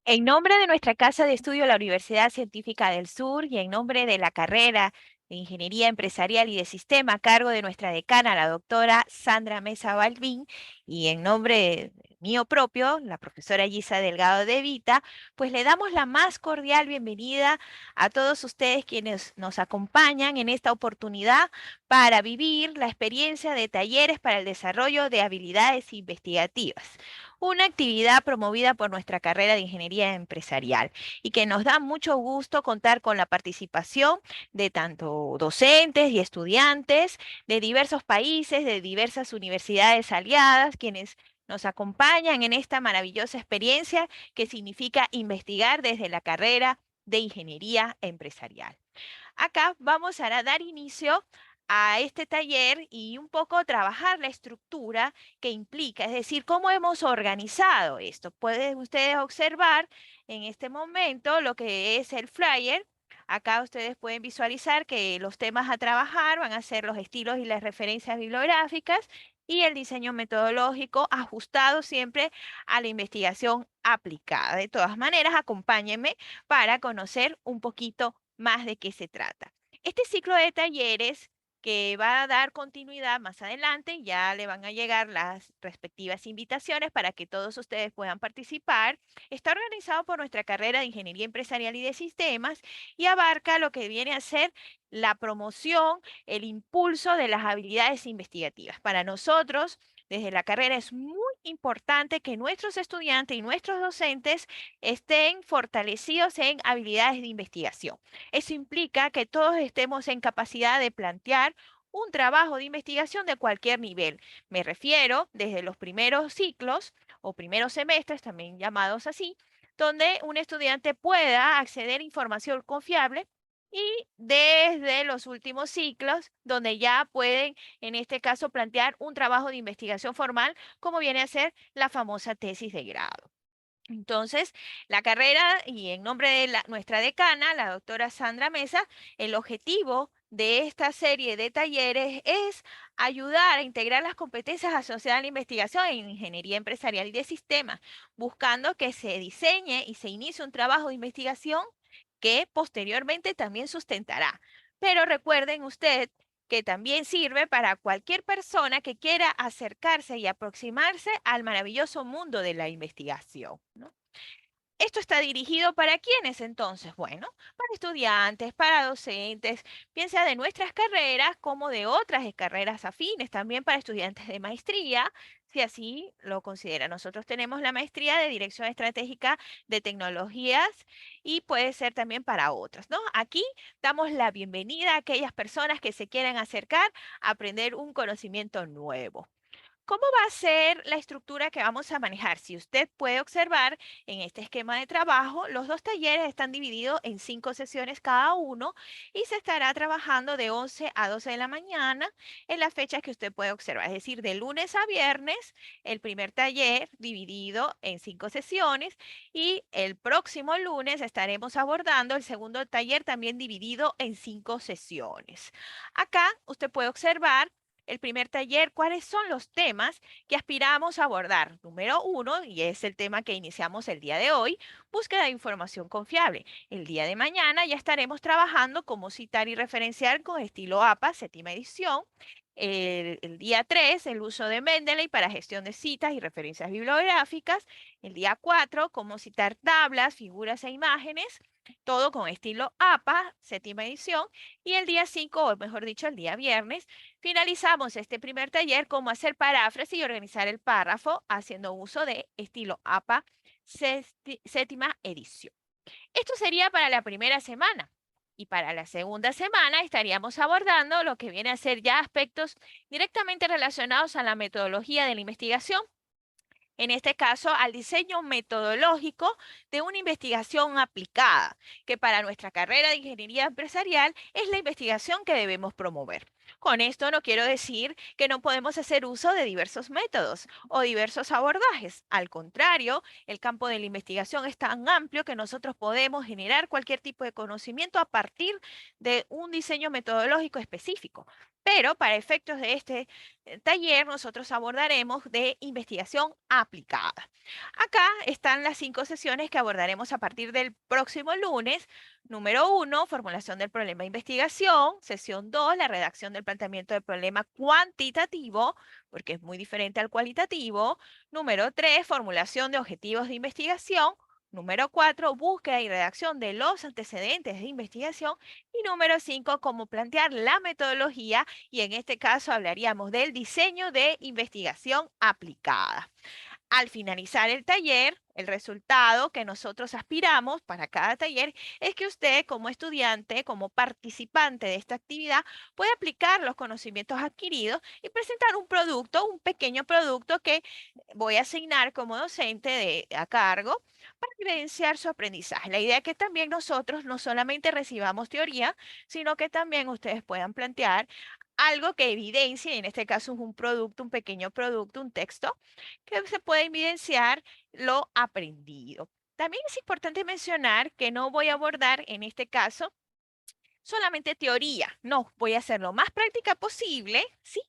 En nombre de nuestra Casa de Estudio, la Universidad Científica del Sur, y en nombre de la carrera de Ingeniería Empresarial y de Sistema a cargo de nuestra decana, la doctora Sandra Mesa Balbín, y en nombre mío propio, la profesora Gisa Delgado de Vita, pues le damos la más cordial bienvenida a todos ustedes quienes nos acompañan en esta oportunidad para vivir la experiencia de talleres para el desarrollo de habilidades investigativas, una actividad promovida por nuestra carrera de Ingeniería Empresarial y que nos da mucho gusto contar con la participación de tanto docentes y estudiantes de diversos países, de diversas universidades aliadas, quienes nos acompañan en esta maravillosa experiencia que significa investigar desde la carrera de Ingeniería Empresarial. Acá vamos a dar inicio a este taller y un poco trabajar la estructura que implica, es decir, cómo hemos organizado esto. Pueden ustedes observar en este momento lo que es el flyer. Acá ustedes pueden visualizar que los temas a trabajar van a ser los estilos y las referencias bibliográficas y el diseño metodológico ajustado siempre a la investigación aplicada. De todas maneras, acompáñenme para conocer un poquito más de qué se trata. Este ciclo de talleres que va a dar continuidad más adelante, ya le van a llegar las respectivas invitaciones para que todos ustedes puedan participar. Está organizado por nuestra carrera de Ingeniería Empresarial y de Sistemas y abarca lo que viene a ser la promoción, el impulso de las habilidades investigativas. Para nosotros, desde la carrera, es muy importante que nuestros estudiantes y nuestros docentes estén fortalecidos en habilidades de investigación. Eso implica que todos estemos en capacidad de plantear un trabajo de investigación de cualquier nivel. Me refiero desde los primeros ciclos o primeros semestres, también llamados así, donde un estudiante pueda acceder a información confiable y desde los últimos ciclos, donde ya pueden, en este caso, plantear un trabajo de investigación formal, como viene a ser la famosa tesis de grado. Entonces, la carrera y en nombre de nuestra decana, la doctora Sandra Mesa, el objetivo de esta serie de talleres es ayudar a integrar las competencias asociadas a la investigación en ingeniería empresarial y de sistemas, buscando que se diseñe y se inicie un trabajo de investigación que posteriormente también sustentará. Pero recuerden usted que también sirve para cualquier persona que quiera acercarse y aproximarse al maravilloso mundo de la investigación, ¿no? ¿Esto está dirigido para quiénes entonces? Bueno, para estudiantes, para docentes, bien sea de nuestras carreras como de otras carreras afines, también para estudiantes de maestría, si así lo considera. Nosotros tenemos la maestría de Dirección Estratégica de Tecnologías y puede ser también para otras, ¿no? Aquí damos la bienvenida a aquellas personas que se quieran acercar a aprender un conocimiento nuevo. ¿Cómo va a ser la estructura que vamos a manejar? Si usted puede observar en este esquema de trabajo, los dos talleres están divididos en 5 sesiones cada uno y se estará trabajando de 11 a 12 de la mañana en las fechas que usted puede observar. Es decir, de lunes a viernes, el primer taller dividido en 5 sesiones y el próximo lunes estaremos abordando el segundo taller también dividido en 5 sesiones. Acá usted puede observar el primer taller, ¿cuáles son los temas que aspiramos a abordar? Número uno, y es el tema que iniciamos el día de hoy, búsqueda de información confiable. El día de mañana ya estaremos trabajando cómo citar y referenciar con estilo APA, séptima edición. El día 3, el uso de Mendeley para gestión de citas y referencias bibliográficas. El día 4, cómo citar tablas, figuras e imágenes, todo con estilo APA, séptima edición. Y el día 5, o mejor dicho, el día viernes, finalizamos este primer taller, cómo hacer paráfrasis y organizar el párrafo haciendo uso de estilo APA, séptima edición. Esto sería para la primera semana. Y para la segunda semana estaríamos abordando lo que viene a ser ya aspectos directamente relacionados a la metodología de la investigación, en este caso al diseño metodológico de una investigación aplicada, que para nuestra carrera de ingeniería empresarial es la investigación que debemos promover. Con esto no quiero decir que no podemos hacer uso de diversos métodos o diversos abordajes. Al contrario, el campo de la investigación es tan amplio que nosotros podemos generar cualquier tipo de conocimiento a partir de un diseño metodológico específico. Pero para efectos de este taller, nosotros abordaremos de investigación aplicada. Acá están las 5 sesiones que abordaremos a partir del próximo lunes. Número 1, formulación del problema de investigación. Sesión 2, la redacción del planteamiento del problema cuantitativo, porque es muy diferente al cualitativo. Número 3, formulación de objetivos de investigación. Número 4, búsqueda y redacción de los antecedentes de investigación. Y número 5, cómo plantear la metodología, y en este caso hablaríamos del diseño de investigación aplicada. Al finalizar el taller, el resultado que nosotros aspiramos para cada taller es que usted como estudiante, como participante de esta actividad, puede aplicar los conocimientos adquiridos y presentar un producto, un pequeño producto que voy a asignar como docente a cargo para evidenciar su aprendizaje. La idea es que también nosotros no solamente recibamos teoría, sino que también ustedes puedan plantear algo que evidencie, en este caso es un producto, un pequeño producto, un texto, que se puede evidenciar lo aprendido. También es importante mencionar que no voy a abordar en este caso solamente teoría, no, voy a hacer lo más práctica posible, ¿sí?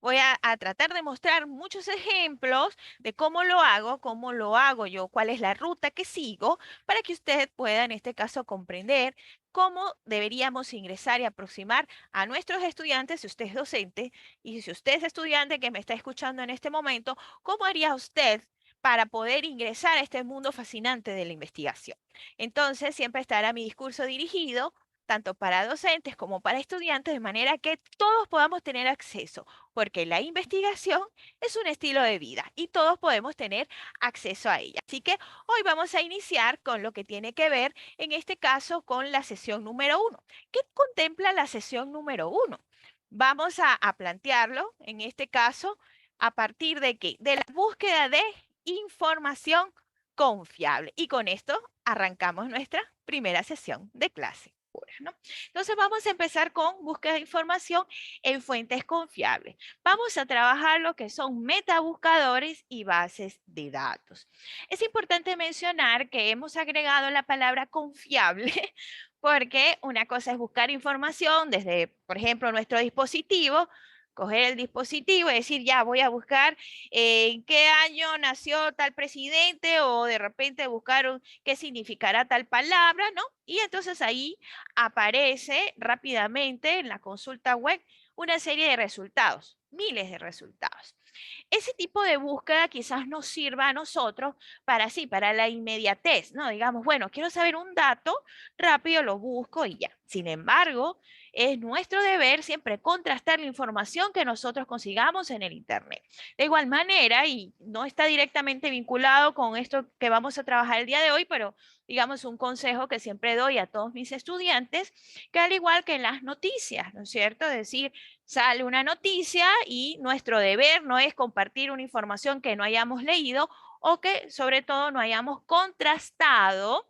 Voy a tratar de mostrar muchos ejemplos de cómo lo hago yo, cuál es la ruta que sigo, para que usted pueda en este caso comprender cómo deberíamos ingresar y aproximar a nuestros estudiantes, si usted es docente y si usted es estudiante que me está escuchando en este momento, ¿cómo haría usted para poder ingresar a este mundo fascinante de la investigación? Entonces, siempre estará mi discurso dirigido tanto para docentes como para estudiantes, de manera que todos podamos tener acceso, porque la investigación es un estilo de vida y todos podemos tener acceso a ella. Así que hoy vamos a iniciar con lo que tiene que ver, en este caso, con la sesión número 1. ¿Qué contempla la sesión número 1? Vamos a plantearlo, en este caso, a partir de qué? De la búsqueda de información confiable. Y con esto arrancamos nuestra primera sesión de clase, ¿no? Entonces vamos a empezar con búsqueda de información en fuentes confiables. Vamos a trabajar lo que son metabuscadores y bases de datos. Es importante mencionar que hemos agregado la palabra confiable porque una cosa es buscar información desde, por ejemplo, nuestro dispositivo, coger el dispositivo y decir, ya voy a buscar en qué año nació tal presidente, o de repente buscar qué significará tal palabra, ¿no? Y entonces ahí aparece rápidamente en la consulta web una serie de resultados, miles de resultados. Ese tipo de búsqueda quizás nos sirva a nosotros para sí, para la inmediatez, ¿no? Digamos, bueno, quiero saber un dato, rápido lo busco y ya. Sin embargo, es nuestro deber siempre contrastar la información que nosotros consigamos en el Internet. De igual manera, y no está directamente vinculado con esto que vamos a trabajar el día de hoy, pero digamos un consejo que siempre doy a todos mis estudiantes, que al igual que en las noticias, ¿no es cierto? Es decir, sale una noticia y nuestro deber no es compartir una información que no hayamos leído o que sobre todo no hayamos contrastado,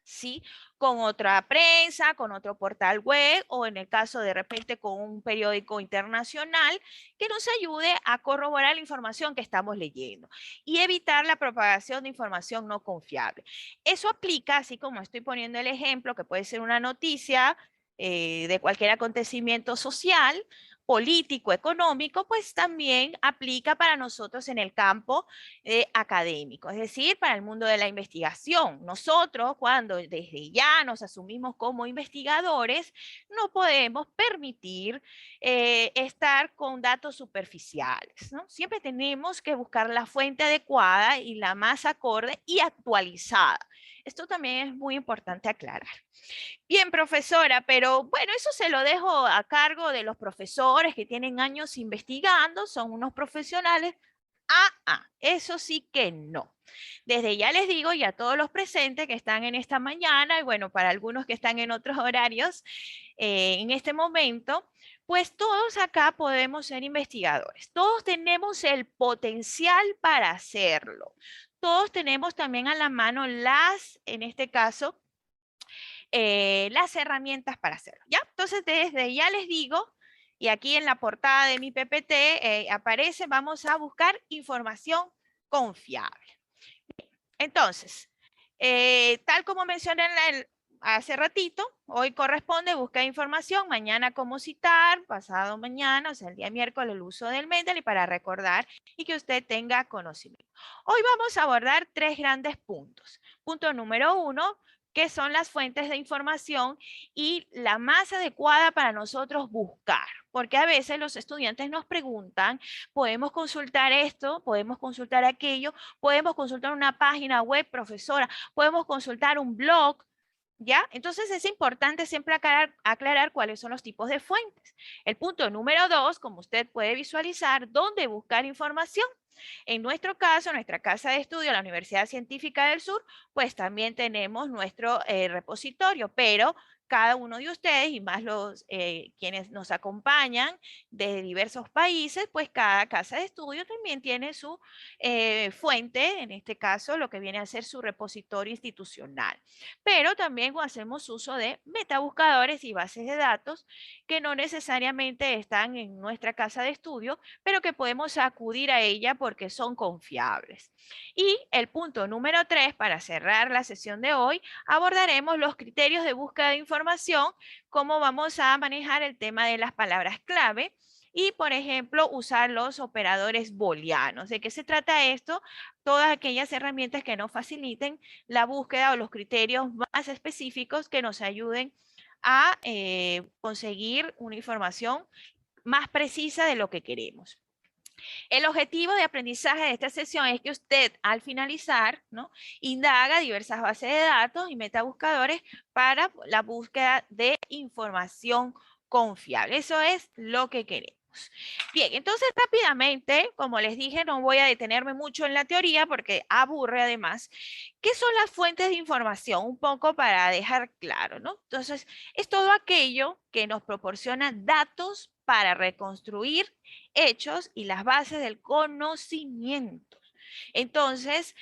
¿sí? Con otra prensa, con otro portal web, o en el caso de repente con un periódico internacional que nos ayude a corroborar la información que estamos leyendo y evitar la propagación de información no confiable. Eso aplica, así como estoy poniendo el ejemplo, que puede ser una noticia de cualquier acontecimiento social, político, económico, pues también aplica para nosotros en el campo académico, es decir, para el mundo de la investigación. Nosotros, cuando desde ya nos asumimos como investigadores, no podemos permitir estar con datos superficiales, ¿no? Siempre tenemos que buscar la fuente adecuada y la más acorde y actualizada. Esto también es muy importante aclarar. Bien, profesora, pero bueno, eso se lo dejo a cargo de los profesores que tienen años investigando, son unos profesionales. Eso sí que no. Desde ya les digo, y a todos los presentes que están en esta mañana, y bueno, para algunos que están en otros horarios, en este momento, pues todos acá podemos ser investigadores. Todos tenemos el potencial para hacerlo. Todos tenemos también a la mano en este caso, las herramientas para hacerlo, ¿ya? Entonces, desde ya les digo, y aquí en la portada de mi PPT aparece, vamos a buscar información confiable. Entonces, tal como mencioné hace ratito, hoy corresponde buscar información, mañana cómo citar, pasado mañana, o sea, el día miércoles el uso del Mendeley para recordar y que usted tenga conocimiento. Hoy vamos a abordar tres grandes puntos. Punto número uno, qué son las fuentes de información y la más adecuada para nosotros buscar. Porque a veces los estudiantes nos preguntan, podemos consultar esto, podemos consultar aquello, podemos consultar una página web, profesora, podemos consultar un blog, ¿ya? Entonces es importante siempre aclarar cuáles son los tipos de fuentes. El punto número dos, como usted puede visualizar, dónde buscar información. En nuestro caso, nuestra casa de estudio, la Universidad Científica del Sur, pues también tenemos nuestro repositorio, pero cada uno de ustedes y más los quienes nos acompañan de diversos países, pues cada casa de estudio también tiene su fuente, en este caso lo que viene a ser su repositorio institucional. Pero también hacemos uso de metabuscadores y bases de datos que no necesariamente están en nuestra casa de estudio, pero que podemos acudir a ella porque son confiables. Y el punto número 3, para cerrar la sesión de hoy, abordaremos los criterios de búsqueda de información, cómo vamos a manejar el tema de las palabras clave y, por ejemplo, usar los operadores booleanos. ¿De qué se trata esto? Todas aquellas herramientas que nos faciliten la búsqueda o los criterios más específicos que nos ayuden a conseguir una información más precisa de lo que queremos. El objetivo de aprendizaje de esta sesión es que usted al finalizar, ¿no?, indaga diversas bases de datos y metabuscadores para la búsqueda de información confiable. Eso es lo que queremos. Bien, entonces rápidamente, como les dije, no voy a detenerme mucho en la teoría porque aburre además. ¿Qué son las fuentes de información? Un poco para dejar claro, ¿no? Entonces, es todo aquello que nos proporciona datos para reconstruir hechos y las bases del conocimiento. Entonces,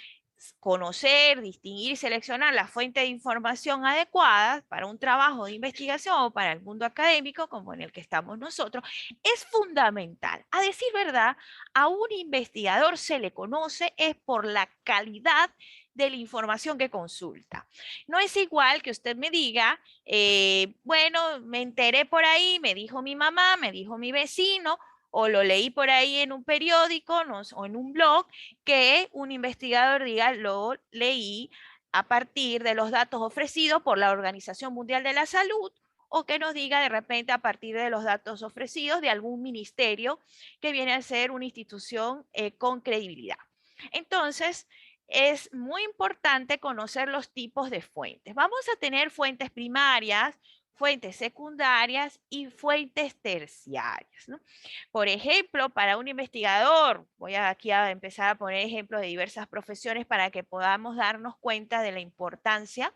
conocer, distinguir y seleccionar la fuente de información adecuada para un trabajo de investigación o para el mundo académico, como en el que estamos nosotros, es fundamental. A decir verdad, a un investigador se le conoce es por la calidad de la información que consulta. No es igual que usted me diga, bueno, me enteré por ahí, me dijo mi mamá, me dijo mi vecino, o lo leí por ahí en un periódico o en un blog, que un investigador diga, lo leí a partir de los datos ofrecidos por la Organización Mundial de la Salud, o que nos diga de repente a partir de los datos ofrecidos de algún ministerio que viene a ser una institución con credibilidad. Entonces, es muy importante conocer los tipos de fuentes. Vamos a tener fuentes primarias, fuentes secundarias y fuentes terciarias, ¿no? Por ejemplo, para un investigador, voy aquí a empezar a poner ejemplos de diversas profesiones para que podamos darnos cuenta de la importancia.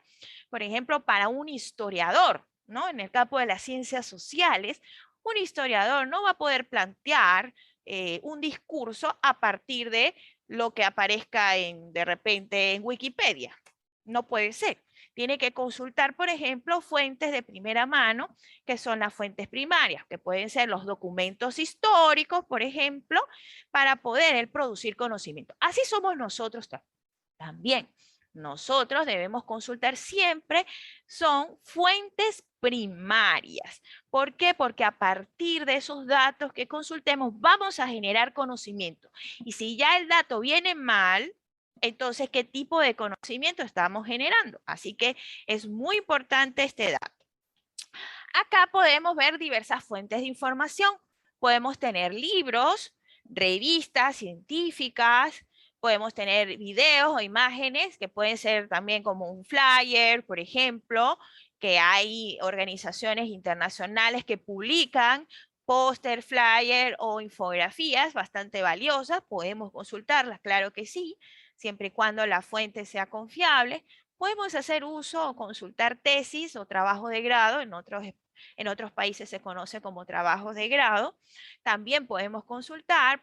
Por ejemplo, para un historiador, ¿no?, en el campo de las ciencias sociales, un historiador no va a poder plantear un discurso a partir de lo que aparezca de repente en Wikipedia. No puede ser. Tiene que consultar, por ejemplo, fuentes de primera mano, que son las fuentes primarias, que pueden ser los documentos históricos, por ejemplo, para poder él producir conocimiento. Así somos nosotros también. Nosotros debemos consultar siempre, son fuentes primarias. ¿Por qué? Porque a partir de esos datos que consultemos vamos a generar conocimiento. Y si ya el dato viene mal, entonces, ¿qué tipo de conocimiento estamos generando? Así que es muy importante este dato. Acá podemos ver diversas fuentes de información. Podemos tener libros, revistas científicas, podemos tener videos o imágenes que pueden ser también como un flyer, por ejemplo, que hay organizaciones internacionales que publican póster, flyer o infografías bastante valiosas. Podemos consultarlas, claro que sí, siempre y cuando la fuente sea confiable. Podemos hacer uso o consultar tesis o trabajo de grado, en otros países se conoce como trabajos de grado. También podemos consultar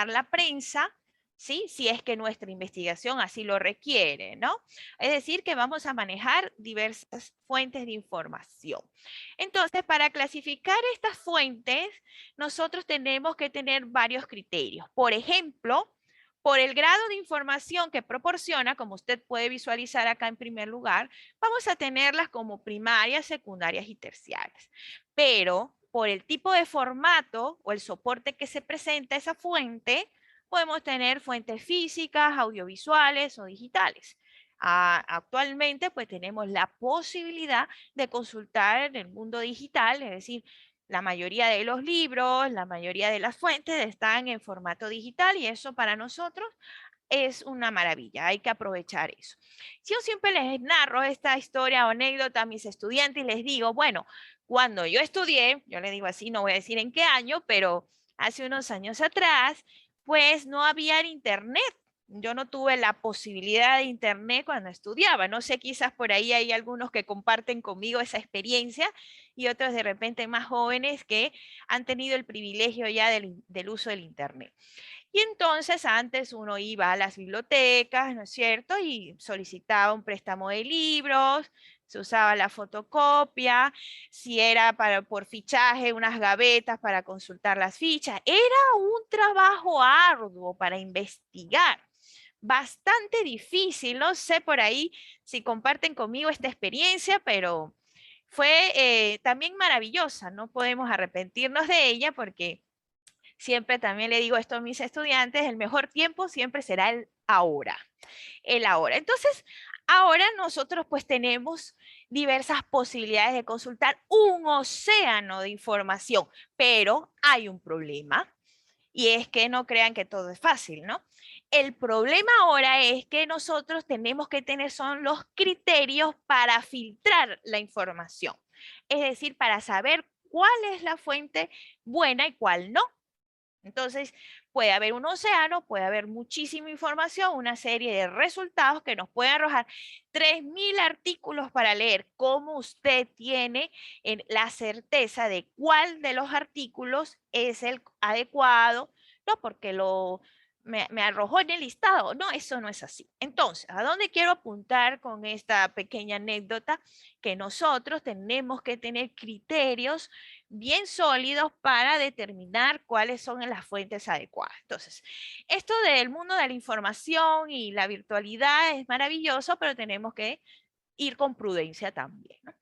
la prensa, ¿sí?, si es que nuestra investigación así lo requiere, ¿no? Es decir, que vamos a manejar diversas fuentes de información. Entonces, para clasificar estas fuentes, nosotros tenemos que tener varios criterios. Por ejemplo, Por el grado de información que proporciona, como usted puede visualizar acá en primer lugar, vamos a tenerlas como primarias, secundarias y terciarias. Pero por el tipo de formato o el soporte que se presenta esa fuente, podemos tener fuentes físicas, audiovisuales o digitales. Actualmente, pues tenemos la posibilidad de consultar en el mundo digital, es decir, la mayoría de los libros, la mayoría de las fuentes están en formato digital y eso para nosotros es una maravilla, hay que aprovechar eso. Si yo siempre les narro esta historia o anécdota a mis estudiantes y les digo, bueno, cuando yo estudié, yo les digo así, no voy a decir en qué año, pero hace unos años atrás, pues no había internet. Yo no tuve la posibilidad de internet cuando estudiaba. No sé, quizás por ahí hay algunos que comparten conmigo esa experiencia y otros de repente más jóvenes que han tenido el privilegio ya del uso del internet. Y entonces antes uno iba a las bibliotecas, ¿no es cierto? Y solicitaba un préstamo de libros, se usaba la fotocopia, si era por fichaje, unas gavetas para consultar las fichas. Era un trabajo arduo para investigar, bastante difícil. No sé por ahí si comparten conmigo esta experiencia, pero fue también maravillosa. No podemos arrepentirnos de ella porque siempre también le digo esto a mis estudiantes, el mejor tiempo siempre será el ahora, el ahora. Entonces, ahora nosotros pues tenemos diversas posibilidades de consultar un océano de información, pero hay un problema y es que no crean que todo es fácil, ¿no? El problema ahora es que nosotros tenemos que tener son los criterios para filtrar la información, es decir, para saber cuál es la fuente buena y cuál no. Entonces, puede haber un océano, puede haber muchísima información, una serie de resultados que nos pueden arrojar 3.000 artículos para leer. ¿Cómo usted tiene la certeza de cuál de los artículos es el adecuado? No, porque me arrojó en el listado. No, eso no es así. Entonces, ¿a dónde quiero apuntar con esta pequeña anécdota? Que nosotros tenemos que tener criterios bien sólidos para determinar cuáles son las fuentes adecuadas. Entonces, esto del mundo de la información y la virtualidad es maravilloso, pero tenemos que ir con prudencia también, ¿no?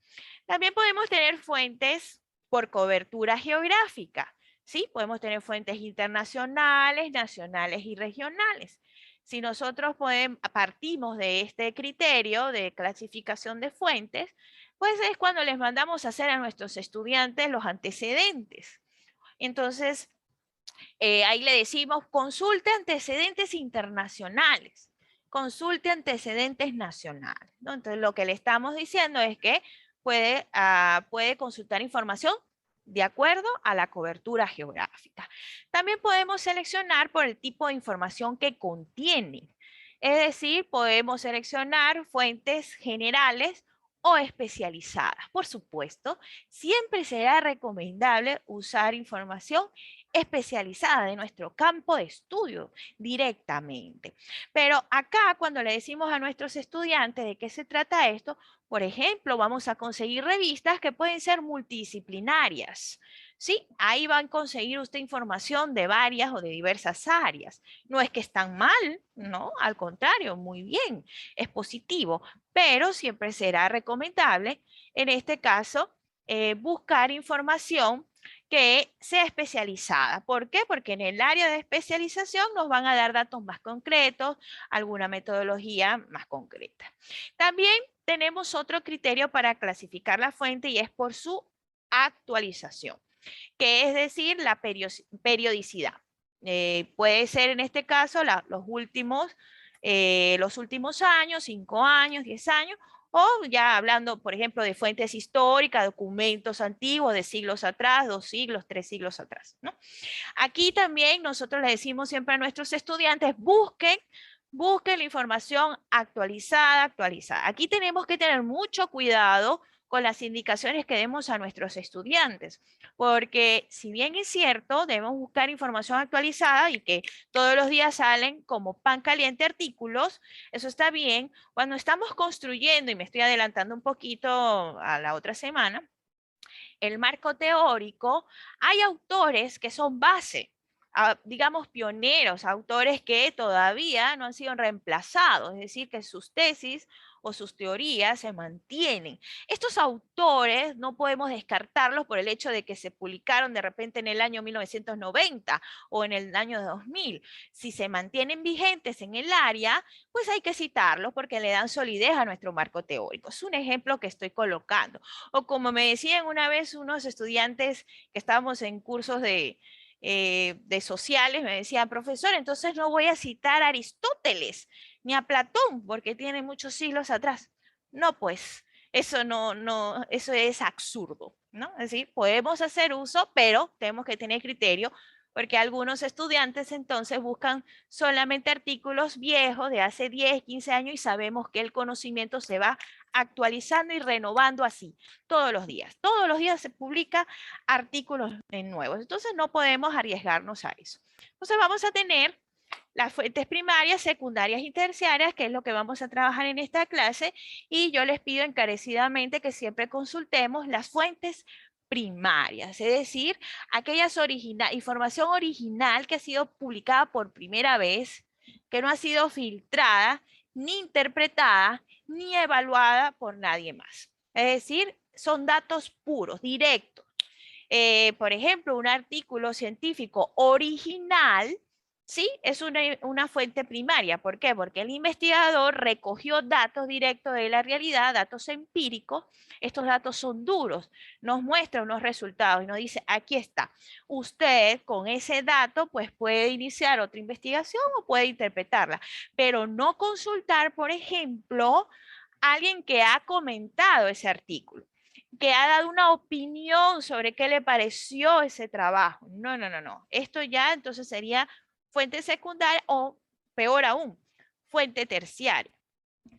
También podemos tener fuentes por cobertura geográfica, ¿sí? Podemos tener fuentes internacionales, nacionales y regionales. Si nosotros partimos de este criterio de clasificación de fuentes, pues es cuando les mandamos a hacer a nuestros estudiantes los antecedentes. Entonces, ahí le decimos, consulte antecedentes internacionales, consulte antecedentes nacionales, ¿no? Entonces, lo que le estamos diciendo es que puede consultar información de acuerdo a la cobertura geográfica. También podemos seleccionar por el tipo de información que contiene. Es decir, podemos seleccionar fuentes generales o especializadas. Por supuesto, siempre será recomendable usar información especializada de nuestro campo de estudio directamente. Pero acá, cuando le decimos a nuestros estudiantes de qué se trata esto, por ejemplo, vamos a conseguir revistas que pueden ser multidisciplinarias. Sí, ahí van a conseguir usted información de varias o de diversas áreas. No es que están mal, no, al contrario, muy bien, es positivo, pero siempre será recomendable, en este caso, buscar información que sea especializada. ¿Por qué? Porque en el área de especialización nos van a dar datos más concretos, alguna metodología más concreta. También tenemos otro criterio para clasificar la fuente y es por su actualización, que es decir, la periodicidad. Puede ser en este caso los últimos años, 5 años, 10 años, o ya hablando, por ejemplo, de fuentes históricas, documentos antiguos de siglos atrás, 2 siglos, 3 siglos atrás, ¿no? Aquí también nosotros le decimos siempre a nuestros estudiantes, busquen la información actualizada, actualizada. Aquí tenemos que tener mucho cuidado con las indicaciones que demos a nuestros estudiantes, porque si bien es cierto, debemos buscar información actualizada y que todos los días salen como pan caliente artículos, eso está bien. Cuando estamos construyendo, y me estoy adelantando un poquito a la otra semana, el marco teórico, hay autores que son base. digamos, pioneros, autores que todavía no han sido reemplazados, es decir, que sus tesis o sus teorías se mantienen. Estos autores no podemos descartarlos por el hecho de que se publicaron de repente en el año 1990 o en el año 2000. Si se mantienen vigentes en el área, pues hay que citarlos porque le dan solidez a nuestro marco teórico. Es un ejemplo que estoy colocando. O como me decían una vez unos estudiantes que estábamos en cursos de sociales, me decían, profesor, entonces no voy a citar a Aristóteles ni a Platón, porque tiene muchos siglos atrás. No, pues, eso es absurdo, ¿no? Es decir, podemos hacer uso, pero tenemos que tener criterio, porque algunos estudiantes entonces buscan solamente artículos viejos de hace 10, 15 años y sabemos que el conocimiento se va actualizando y renovando así, todos los días. Todos los días se publica artículos nuevos, entonces no podemos arriesgarnos a eso. Entonces vamos a tener las fuentes primarias, secundarias y terciarias, que es lo que vamos a trabajar en esta clase, y yo les pido encarecidamente que siempre consultemos las fuentes primarias, es decir, información original que ha sido publicada por primera vez, que no ha sido filtrada, ni interpretada, ni evaluada por nadie más. Es decir, son datos puros, directos. Por ejemplo, un artículo científico original, ¿sí? Es una fuente primaria. ¿Por qué? Porque el investigador recogió datos directos de la realidad, datos empíricos. Estos datos son duros, nos muestra unos resultados y nos dice, aquí está. Usted con ese dato pues puede iniciar otra investigación o puede interpretarla, pero no consultar, por ejemplo, a alguien que ha comentado ese artículo, que ha dado una opinión sobre qué le pareció ese trabajo. No, no, no, no. Esto ya entonces sería fuente secundaria o peor aún, fuente terciaria.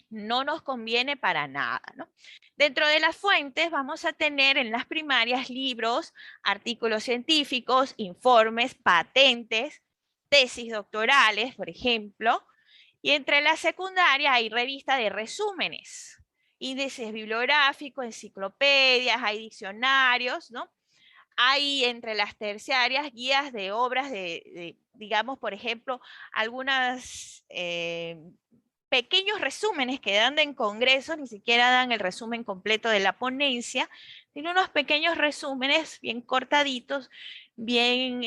No nos conviene para nada, ¿no? Dentro de las fuentes vamos a tener en las primarias libros, artículos científicos, informes, patentes, tesis doctorales, por ejemplo, y entre las secundarias hay revistas de resúmenes, índices bibliográficos, enciclopedias, hay diccionarios, ¿no? Hay entre las terciarias guías de obras digamos, por ejemplo, algunas pequeños resúmenes que dan en congresos, ni siquiera dan el resumen completo de la ponencia, sino unos pequeños resúmenes bien cortaditos, bien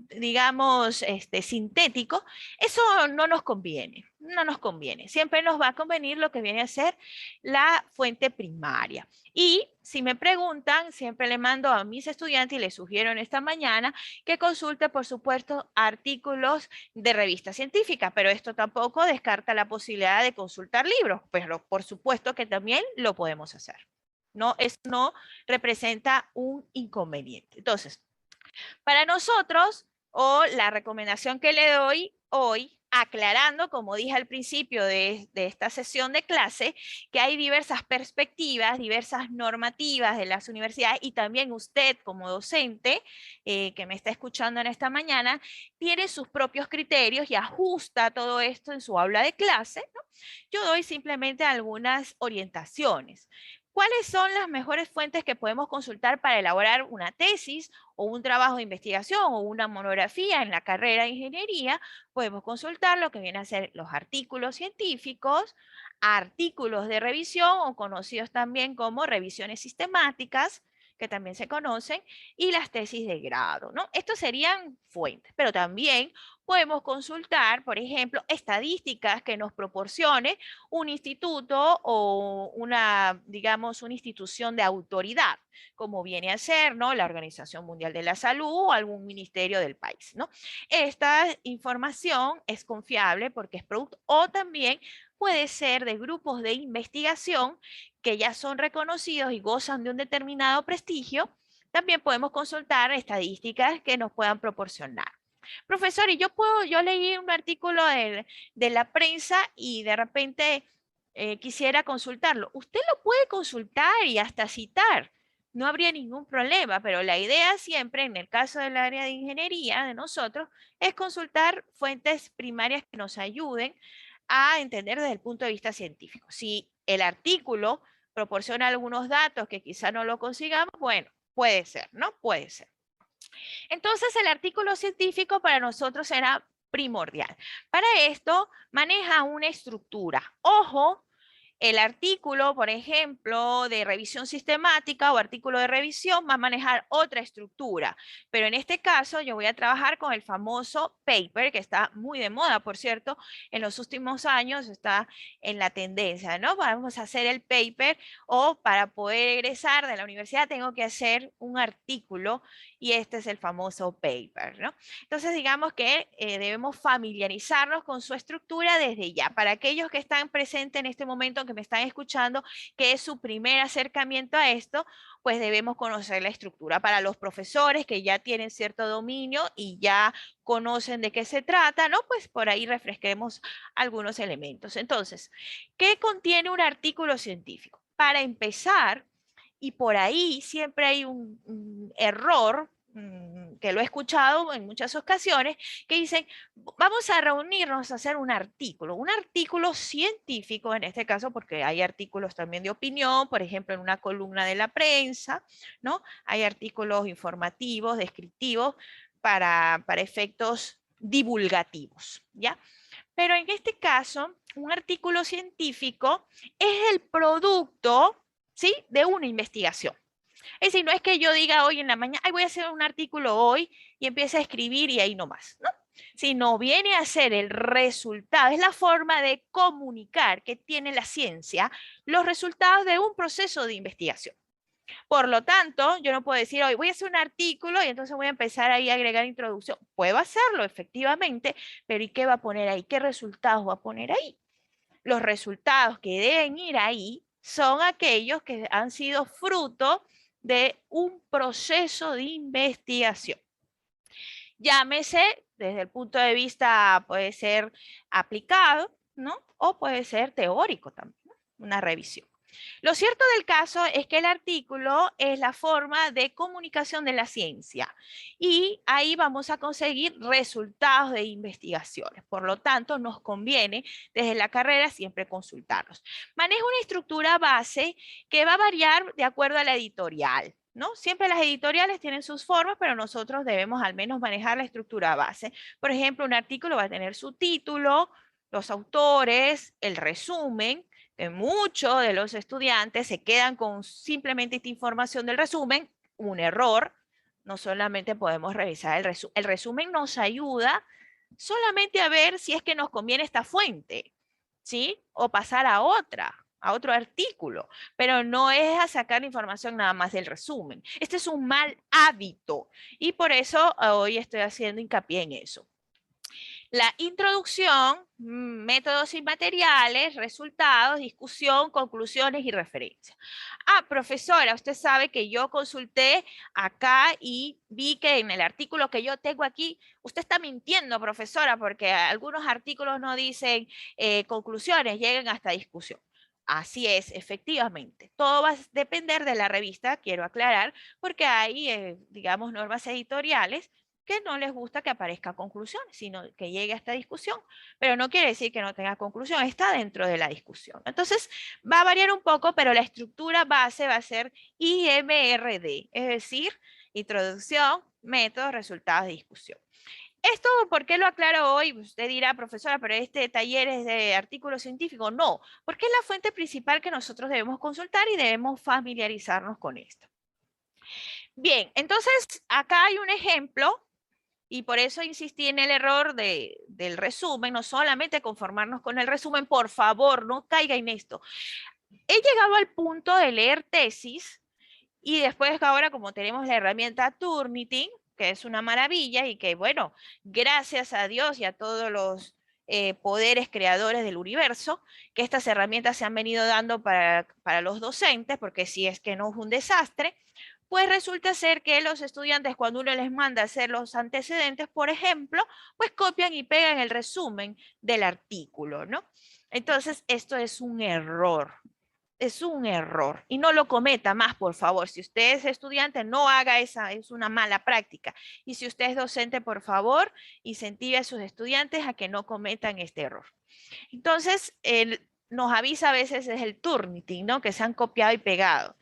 digamos, sintéticos. Eso no nos conviene, no nos conviene. Siempre nos va a convenir lo que viene a ser la fuente primaria. Y si me preguntan, siempre le mando a mis estudiantes y les sugiero en esta mañana que consulte, por supuesto, artículos de revista científica, pero esto tampoco descarta la posibilidad de consultar libros, pero por supuesto que también lo podemos hacer. No, eso no representa un inconveniente. Entonces, para nosotros, o la recomendación que le doy hoy, aclarando, como dije al principio de esta sesión de clase, que hay diversas perspectivas, diversas normativas de las universidades y también usted como docente que me está escuchando en esta mañana, tiene sus propios criterios y ajusta todo esto en su aula de clase, ¿no? Yo doy simplemente algunas orientaciones. ¿Cuáles son las mejores fuentes que podemos consultar para elaborar una tesis o un trabajo de investigación o una monografía en la carrera de ingeniería? Podemos consultar lo que vienen a ser los artículos científicos, artículos de revisión o conocidos también como revisiones sistemáticas, que también se conocen, y las tesis de grado, ¿no? Estos serían fuentes, pero también podemos consultar, por ejemplo, estadísticas que nos proporcione un instituto o digamos, una institución de autoridad, como viene a ser, ¿no? La Organización Mundial de la Salud o algún ministerio del país, ¿no? Esta información es confiable porque es producto, o también puede ser de grupos de investigación que ya son reconocidos y gozan de un determinado prestigio. También podemos consultar estadísticas que nos puedan proporcionar. Profesor, y yo leí un artículo de la prensa y de repente quisiera consultarlo. Usted lo puede consultar y hasta citar, no habría ningún problema, pero la idea siempre, en el caso del área de ingeniería de nosotros, es consultar fuentes primarias que nos ayuden a entender desde el punto de vista científico. Si el artículo proporciona algunos datos que quizá no lo consigamos, bueno, puede ser, ¿no? Puede ser. Entonces, el artículo científico para nosotros será primordial. Para esto, maneja una estructura. Ojo, el artículo, por ejemplo, de revisión sistemática o artículo de revisión va a manejar otra estructura, pero en este caso yo voy a trabajar con el famoso paper, que está muy de moda, por cierto, en los últimos años está en la tendencia, ¿no? Vamos a hacer el paper o para poder egresar de la universidad tengo que hacer un artículo y este es el famoso paper, ¿no? Entonces, digamos que debemos familiarizarnos con su estructura desde ya. Para aquellos que están presentes en este momento, que me están escuchando, que es su primer acercamiento a esto, pues debemos conocer la estructura. Para los profesores que ya tienen cierto dominio y ya conocen de qué se trata, ¿no? Pues por ahí refresquemos algunos elementos. Entonces, ¿qué contiene un artículo científico? Para empezar, y por ahí siempre hay un error que lo he escuchado en muchas ocasiones, que dicen, vamos a reunirnos a hacer un artículo científico en este caso, porque hay artículos también de opinión, por ejemplo, en una columna de la prensa, ¿no? Hay artículos informativos, descriptivos, para efectos divulgativos, ¿ya? Pero en este caso, un artículo científico es el producto, ¿sí?, de una investigación. Es decir, no es que yo diga hoy en la mañana, ay, voy a hacer un artículo hoy y empiece a escribir y ahí nomás, ¿no? Sino viene a ser el resultado, es la forma de comunicar que tiene la ciencia los resultados de un proceso de investigación. Por lo tanto, yo no puedo decir hoy voy a hacer un artículo y entonces voy a empezar ahí a agregar introducción. Puedo hacerlo, efectivamente, pero ¿y qué va a poner ahí? ¿Qué resultados va a poner ahí? Los resultados que deben ir ahí son aquellos que han sido fruto de un proceso de investigación. Llámese desde el punto de vista, puede ser aplicado, ¿no? O puede ser teórico también, ¿no? Una revisión. Lo cierto del caso es que el artículo es la forma de comunicación de la ciencia y ahí vamos a conseguir resultados de investigaciones. Por lo tanto, nos conviene desde la carrera siempre consultarlos. Maneja una estructura base que va a variar de acuerdo a la editorial, ¿no? Siempre las editoriales tienen sus formas, pero nosotros debemos al menos manejar la estructura base. Por ejemplo, un artículo va a tener su título, los autores, el resumen, que muchos de los estudiantes se quedan con simplemente esta información del resumen, un error. No solamente podemos revisar el resumen. El resumen nos ayuda solamente a ver si es que nos conviene esta fuente, ¿sí? O pasar a otro artículo, pero no es a sacar información nada más del resumen. Este es un mal hábito y por eso hoy estoy haciendo hincapié en eso. La introducción, métodos y materiales, resultados, discusión, conclusiones y referencias. Ah, profesora, usted sabe que yo consulté acá y vi que en el artículo que yo tengo aquí, usted está mintiendo, profesora, porque algunos artículos no dicen conclusiones, llegan hasta discusión. Así es, efectivamente. Todo va a depender de la revista, quiero aclarar, porque hay, digamos, normas editoriales que no les gusta que aparezca conclusiones, sino que llegue a esta discusión. Pero no quiere decir que no tenga conclusión, está dentro de la discusión. Entonces, va a variar un poco, pero la estructura base va a ser IMRD, es decir, introducción, métodos, resultados de discusión. ¿Esto por qué lo aclaro hoy? Usted dirá, profesora, pero este taller es de artículo científico. No, porque es la fuente principal que nosotros debemos consultar y debemos familiarizarnos con esto. Bien, entonces acá hay un ejemplo y por eso insistí en el error del resumen, no solamente conformarnos con el resumen, por favor, no caiga en esto. He llegado al punto de leer tesis y después ahora como tenemos la herramienta Turnitin, que es una maravilla y que bueno, gracias a Dios y a todos los poderes creadores del universo, que estas herramientas se han venido dando para los docentes, porque si es que no es un desastre, pues resulta ser que los estudiantes cuando uno les manda a hacer los antecedentes, por ejemplo, pues copian y pegan el resumen del artículo, ¿no? Entonces, esto es un error. Es un error y no lo cometa más, por favor. Si usted es estudiante, no haga esa, es una mala práctica. Y si usted es docente, por favor, incentive a sus estudiantes a que no cometan este error. Entonces, nos avisa a veces es el Turnitin, ¿no? Que se han copiado y pegado.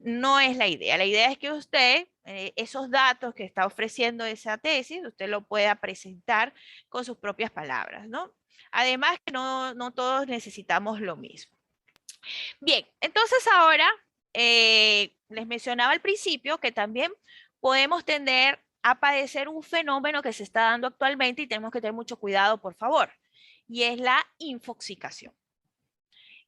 no es la idea. La idea es que usted, esos datos que está ofreciendo esa tesis, usted lo pueda presentar con sus propias palabras, ¿no? Además, que no todos necesitamos lo mismo. Bien, entonces ahora les mencionaba al principio que también podemos tender a padecer un fenómeno que se está dando actualmente y tenemos que tener mucho cuidado, por favor, y es la infoxicación.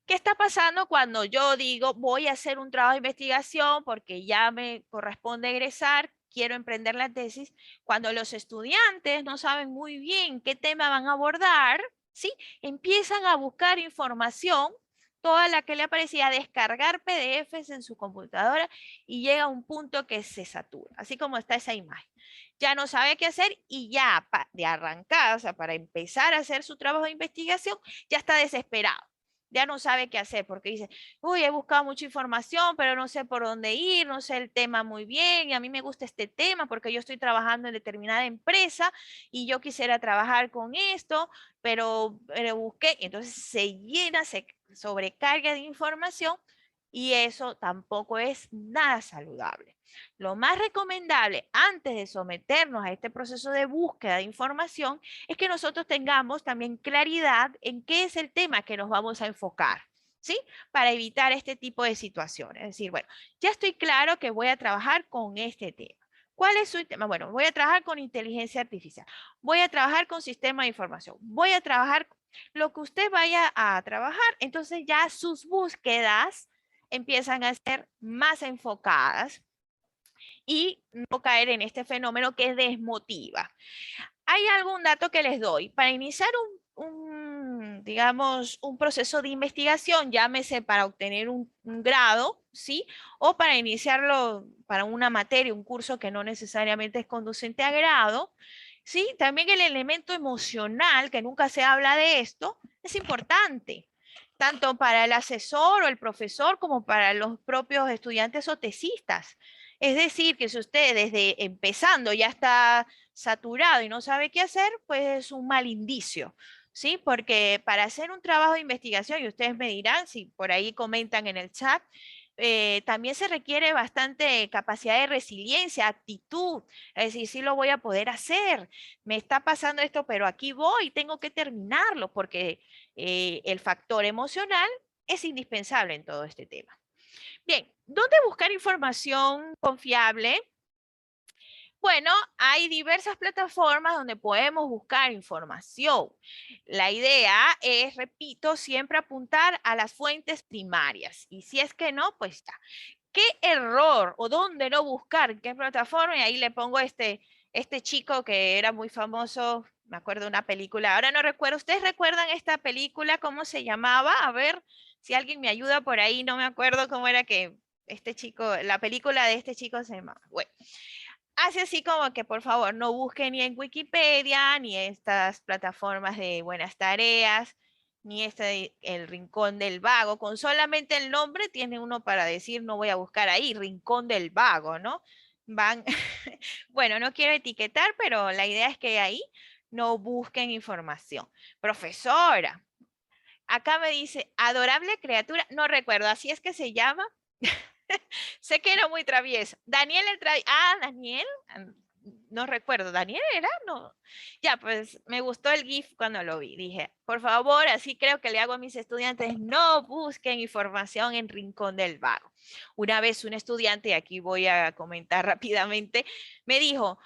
¿Qué está pasando cuando yo digo voy a hacer un trabajo de investigación porque ya me corresponde egresar, quiero emprender la tesis? Cuando los estudiantes no saben muy bien qué tema van a abordar, ¿sí? Empiezan a buscar información, toda la que le aparecía, a descargar PDFs en su computadora y llega a un punto que se satura, así como está esa imagen. Ya no sabe qué hacer y ya de arrancada, o sea, para empezar a hacer su trabajo de investigación, ya está desesperado, ya no sabe qué hacer porque dice, uy, he buscado mucha información, pero no sé por dónde ir, no sé el tema muy bien, y a mí me gusta este tema porque yo estoy trabajando en determinada empresa y yo quisiera trabajar con esto, pero busqué, entonces se llena, se sobrecarga de información y eso tampoco es nada saludable. Lo más recomendable antes de someternos a este proceso de búsqueda de información es que nosotros tengamos también claridad en qué es el tema que nos vamos a enfocar, ¿sí? Para evitar este tipo de situaciones. Es decir, bueno, ya estoy claro que voy a trabajar con este tema. ¿Cuál es su tema? Bueno, voy a trabajar con inteligencia artificial, voy a trabajar con sistema de información, voy a trabajar lo que usted vaya a trabajar. Entonces ya sus búsquedas empiezan a ser más enfocadas y no caer en este fenómeno que desmotiva. Hay algún dato que les doy. Para iniciar digamos, un proceso de investigación, llámese para obtener un grado, ¿sí? O para iniciarlo para una materia, un curso que no necesariamente es conducente a grado, ¿sí? También el elemento emocional, que nunca se habla de esto, es importante, tanto para el asesor o el profesor como para los propios estudiantes o tesistas. Es decir, que si usted desde empezando ya está saturado y no sabe qué hacer, pues es un mal indicio, ¿sí? Porque para hacer un trabajo de investigación, y ustedes me dirán si por ahí comentan en el chat, también se requiere bastante capacidad de resiliencia, actitud, es decir, sí lo voy a poder hacer, me está pasando esto, pero aquí voy, tengo que terminarlo, porque el factor emocional es indispensable en todo este tema. Bien, ¿dónde buscar información confiable? Bueno, hay diversas plataformas donde podemos buscar información. La idea es, repito, siempre apuntar a las fuentes primarias. Y si es que no, pues está. ¿Qué error o dónde no buscar? ¿En qué plataforma? Y ahí le pongo este chico que era muy famoso, me acuerdo de una película, ahora no recuerdo. ¿Ustedes recuerdan esta película? ¿Cómo se llamaba? A ver si alguien me ayuda por ahí, no me acuerdo cómo era que este chico, la película de este chico se llamaba. Bueno, hace así como que por favor no busquen ni en Wikipedia, ni estas plataformas de buenas tareas, ni el Rincón del Vago. Con solamente el nombre tiene uno para decir no voy a buscar ahí, Rincón del Vago, ¿no? Van, bueno, no quiero etiquetar, pero la idea es que ahí no busquen información. Profesora, acá me dice, adorable criatura, no recuerdo, así es que se llama. Sé que era muy travieso. Daniel el travieso. Ah, Daniel. No recuerdo. ¿Daniel era? No. Ya, pues me gustó el GIF cuando lo vi. Dije, por favor, así creo que le hago a mis estudiantes, no busquen información en Rincón del Vago. Una vez un estudiante, y aquí voy a comentar rápidamente, me dijo,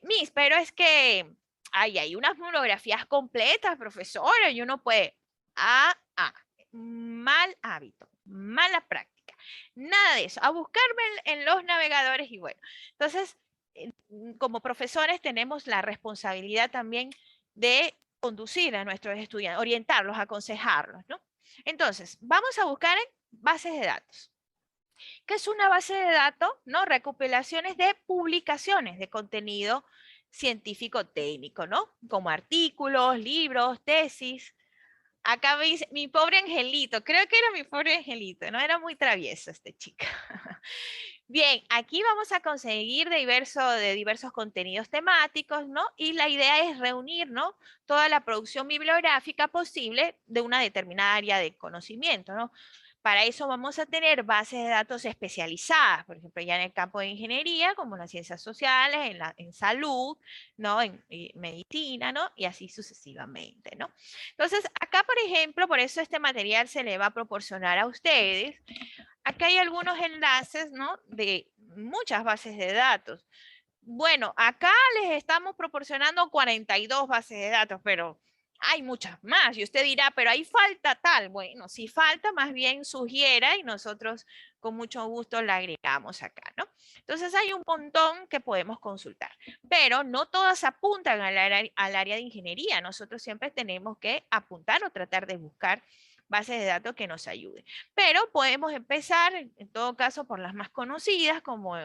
Miss, pero es que hay unas monografías completas, profesora, y uno puede. Mal hábito, mala práctica. Nada de eso, a buscarme en los navegadores y bueno. Entonces, como profesores tenemos la responsabilidad también de conducir a nuestros estudiantes, orientarlos, aconsejarlos, ¿no? Entonces, vamos a buscar en bases de datos. ¿Qué es una base de datos? ¿No? Recopilaciones de publicaciones de contenido científico técnico, ¿no? Como artículos, libros, tesis. Acá me dice, mi pobre angelito, creo que era mi pobre angelito, no era muy travieso este chico. Bien, aquí vamos a conseguir de diversos contenidos temáticos, ¿no? Y la idea es reunir, ¿no? Toda la producción bibliográfica posible de una determinada área de conocimiento, ¿no? Para eso vamos a tener bases de datos especializadas, por ejemplo, ya en el campo de ingeniería, como en las ciencias sociales, en salud, ¿no? En medicina, ¿no? Y así sucesivamente, ¿no? Entonces, acá, por ejemplo, por eso este material se le va a proporcionar a ustedes. Acá hay algunos enlaces, ¿no? De muchas bases de datos. Bueno, acá les estamos proporcionando 42 bases de datos, pero hay muchas más. Y usted dirá, pero ahí falta tal. Bueno, si falta, más bien sugiera y nosotros con mucho gusto la agregamos acá, ¿no? Entonces hay un montón que podemos consultar, pero no todas apuntan al área de ingeniería. Nosotros siempre tenemos que apuntar o tratar de buscar bases de datos que nos ayuden. Pero podemos empezar, en todo caso, por las más conocidas, como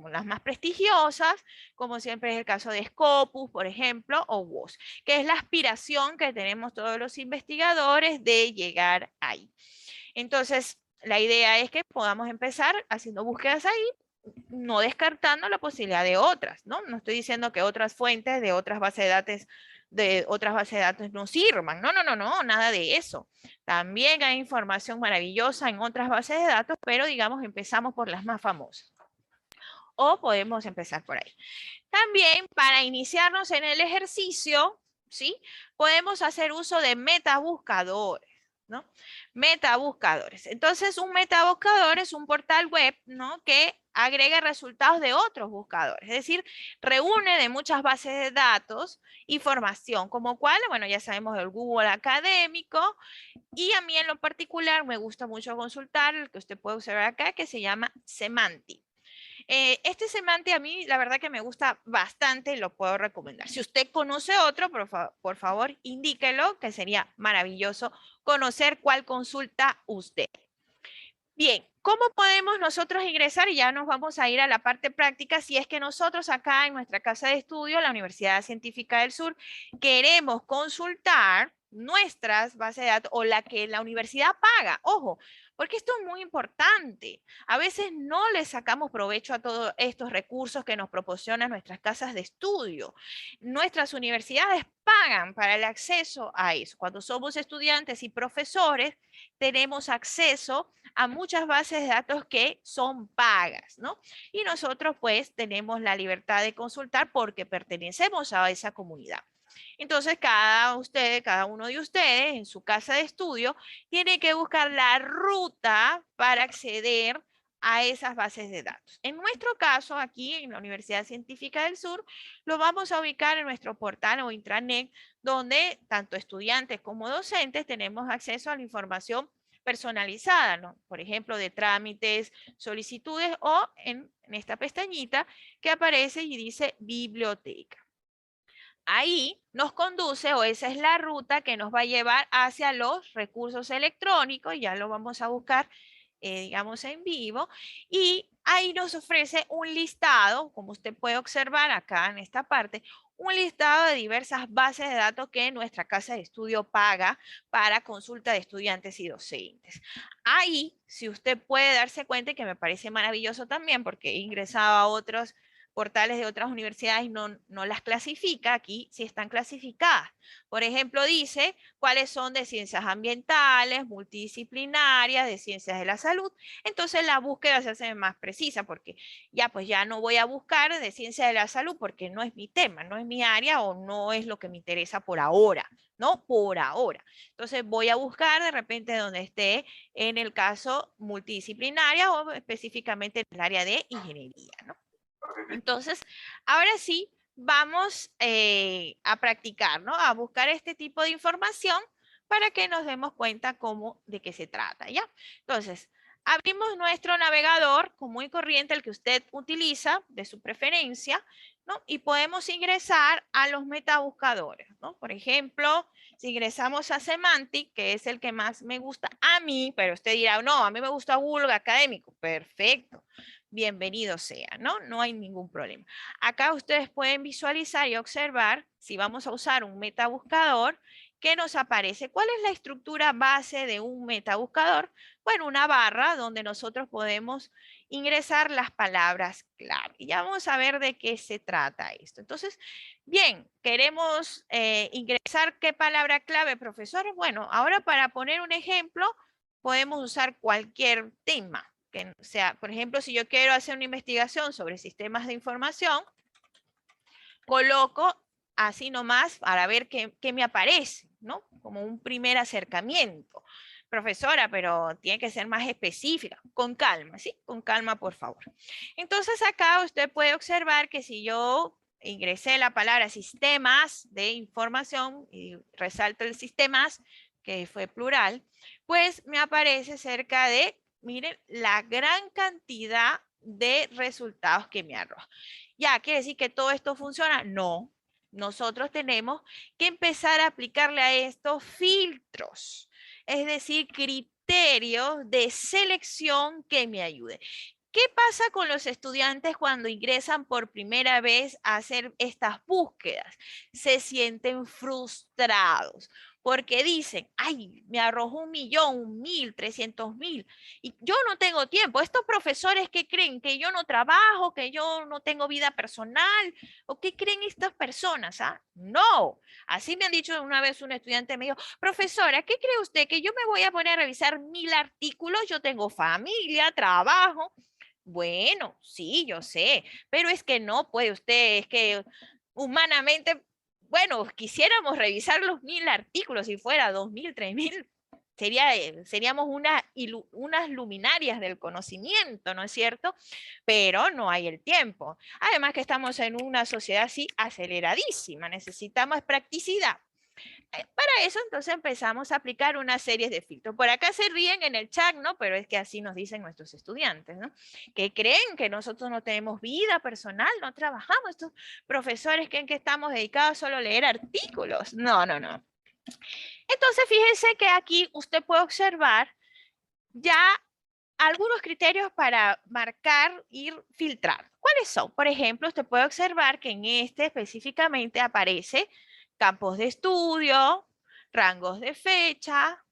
las más prestigiosas, como siempre es el caso de Scopus, por ejemplo, o WOS, que es la aspiración que tenemos todos los investigadores de llegar ahí. Entonces, la idea es que podamos empezar haciendo búsquedas ahí, no descartando la posibilidad de otras, ¿no? No estoy diciendo que otras fuentes de otras bases de datos no sirvan. No, no, no, no, nada de eso. También hay información maravillosa en otras bases de datos, pero digamos empezamos por las más famosas. O podemos empezar por ahí. También para iniciarnos en el ejercicio, ¿sí? Podemos hacer uso de metabuscadores, ¿no? Metabuscadores. Entonces, un metabuscador es un portal web, ¿no? Que agrega resultados de otros buscadores, es decir, reúne de muchas bases de datos información, como cuál, bueno, ya sabemos el Google académico, y a mí en lo particular me gusta mucho consultar el que usted puede observar acá, que se llama Semantic. Este semante a mí la verdad que me gusta bastante, lo puedo recomendar. Si usted conoce otro, por favor, indíquelo, que sería maravilloso conocer cuál consulta usted. Bien, ¿cómo podemos nosotros ingresar? Y ya nos vamos a ir a la parte práctica. Si es que nosotros acá en nuestra casa de estudio, la Universidad Científica del Sur, queremos consultar nuestras bases de datos o la que la universidad paga. Ojo, porque esto es muy importante. A veces no le sacamos provecho a todos estos recursos que nos proporcionan nuestras casas de estudio. Nuestras universidades pagan para el acceso a eso. Cuando somos estudiantes y profesores, tenemos acceso a muchas bases de datos que son pagas, ¿no? Y nosotros pues tenemos la libertad de consultar porque pertenecemos a esa comunidad. Entonces, cada uno de ustedes en su casa de estudio tiene que buscar la ruta para acceder a esas bases de datos. En nuestro caso, aquí en la Universidad Científica del Sur, lo vamos a ubicar en nuestro portal o intranet, donde tanto estudiantes como docentes tenemos acceso a la información personalizada, ¿no? Por ejemplo, de trámites, solicitudes o en esta pestañita que aparece y dice biblioteca. Ahí nos conduce, o esa es la ruta que nos va a llevar hacia los recursos electrónicos, ya lo vamos a buscar, digamos, en vivo, y ahí nos ofrece un listado, como usted puede observar acá en esta parte, un listado de diversas bases de datos que nuestra casa de estudio paga para consulta de estudiantes y docentes. Ahí, si usted puede darse cuenta, y que me parece maravilloso también, porque he ingresado a otros portales de otras universidades y no las clasifica, aquí sí están clasificadas. Por ejemplo, dice cuáles son de ciencias ambientales, multidisciplinarias, de ciencias de la salud. Entonces la búsqueda se hace más precisa porque ya pues ya no voy a buscar de ciencia de la salud porque no es mi tema, no es mi área o no es lo que me interesa por ahora, ¿no? Por ahora. Entonces voy a buscar de repente donde esté en el caso multidisciplinaria o específicamente en el área de ingeniería, ¿no? Entonces, ahora sí, vamos a practicar, ¿no? A buscar este tipo de información para que nos demos cuenta de qué se trata, ¿ya? Entonces, abrimos nuestro navegador común y corriente, el que usted utiliza, de su preferencia, ¿no? Y podemos ingresar a los metabuscadores, ¿no? Por ejemplo, si ingresamos a Semantic, que es el que más me gusta a mí, pero usted dirá, no, a mí me gusta Google Académico. Perfecto, bienvenido sea, ¿no? No hay ningún problema. Acá ustedes pueden visualizar y observar, si vamos a usar un metabuscador, ¿qué nos aparece? ¿Cuál es la estructura base de un metabuscador? Bueno, una barra donde nosotros podemos ingresar las palabras clave. Y ya vamos a ver de qué se trata esto. Entonces, bien, queremos ingresar qué palabra clave, profesor. Bueno, ahora para poner un ejemplo, podemos usar cualquier tema. Que sea, por ejemplo, si yo quiero hacer una investigación sobre sistemas de información, coloco así nomás para ver qué me aparece, ¿no? Como un primer acercamiento. Profesora, pero tiene que ser más específica, con calma, ¿sí? Con calma, por favor. Entonces acá usted puede observar que si yo ingresé la palabra sistemas de información y resalto el sistemas, que fue plural, pues me aparece cerca de, miren, la gran cantidad de resultados que me arroja. ¿Ya quiere decir que todo esto funciona? No. Nosotros tenemos que empezar a aplicarle a estos filtros, es decir, criterios de selección que me ayuden. ¿Qué pasa con los estudiantes cuando ingresan por primera vez a hacer estas búsquedas? Se sienten frustrados porque dicen, ay, me arrojó 1.000.000, 1.000, 300.000 y yo no tengo tiempo. Estos profesores que creen que yo no trabajo, que yo no tengo vida personal, ¿o qué creen estas personas? ¿Ah? No, así me han dicho una vez un estudiante, me dijo, profesora, ¿qué cree usted? Que yo me voy a poner a revisar 1.000 artículos, yo tengo familia, trabajo. Bueno, sí, yo sé, pero es que no puede usted, es que humanamente, bueno, quisiéramos revisar los 1.000 artículos, si fuera 2.000, 3.000, seríamos unas luminarias del conocimiento, ¿no es cierto? Pero no hay el tiempo. Además que estamos en una sociedad así aceleradísima, necesitamos practicidad. Para eso entonces empezamos a aplicar una serie de filtros. Por acá se ríen en el chat, ¿no? Pero es que así nos dicen nuestros estudiantes, ¿no? Que creen que nosotros no tenemos vida personal, no trabajamos. Estos profesores creen que estamos dedicados solo a leer artículos. No, no, no. Entonces fíjense que aquí usted puede observar ya algunos criterios para marcar y filtrar. ¿Cuáles son? Por ejemplo, usted puede observar que en este específicamente aparece campos de estudio, rangos de fecha,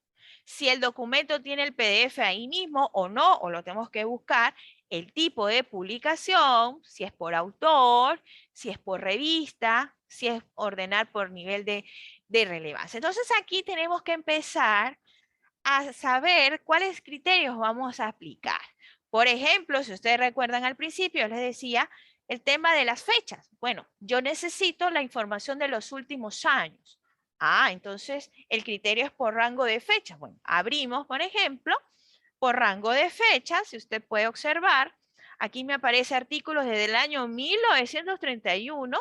si el documento tiene el PDF ahí mismo o no, o lo tenemos que buscar, el tipo de publicación, si es por autor, si es por revista, si es ordenar por nivel de relevancia. Entonces aquí tenemos que empezar a saber cuáles criterios vamos a aplicar. Por ejemplo, si ustedes recuerdan al principio, les decía el tema de las fechas. Bueno, yo necesito la información de los últimos años. Ah, entonces el criterio es por rango de fechas. Bueno, abrimos, por ejemplo, por rango de fechas, si usted puede observar, aquí me aparece artículos desde el año 1931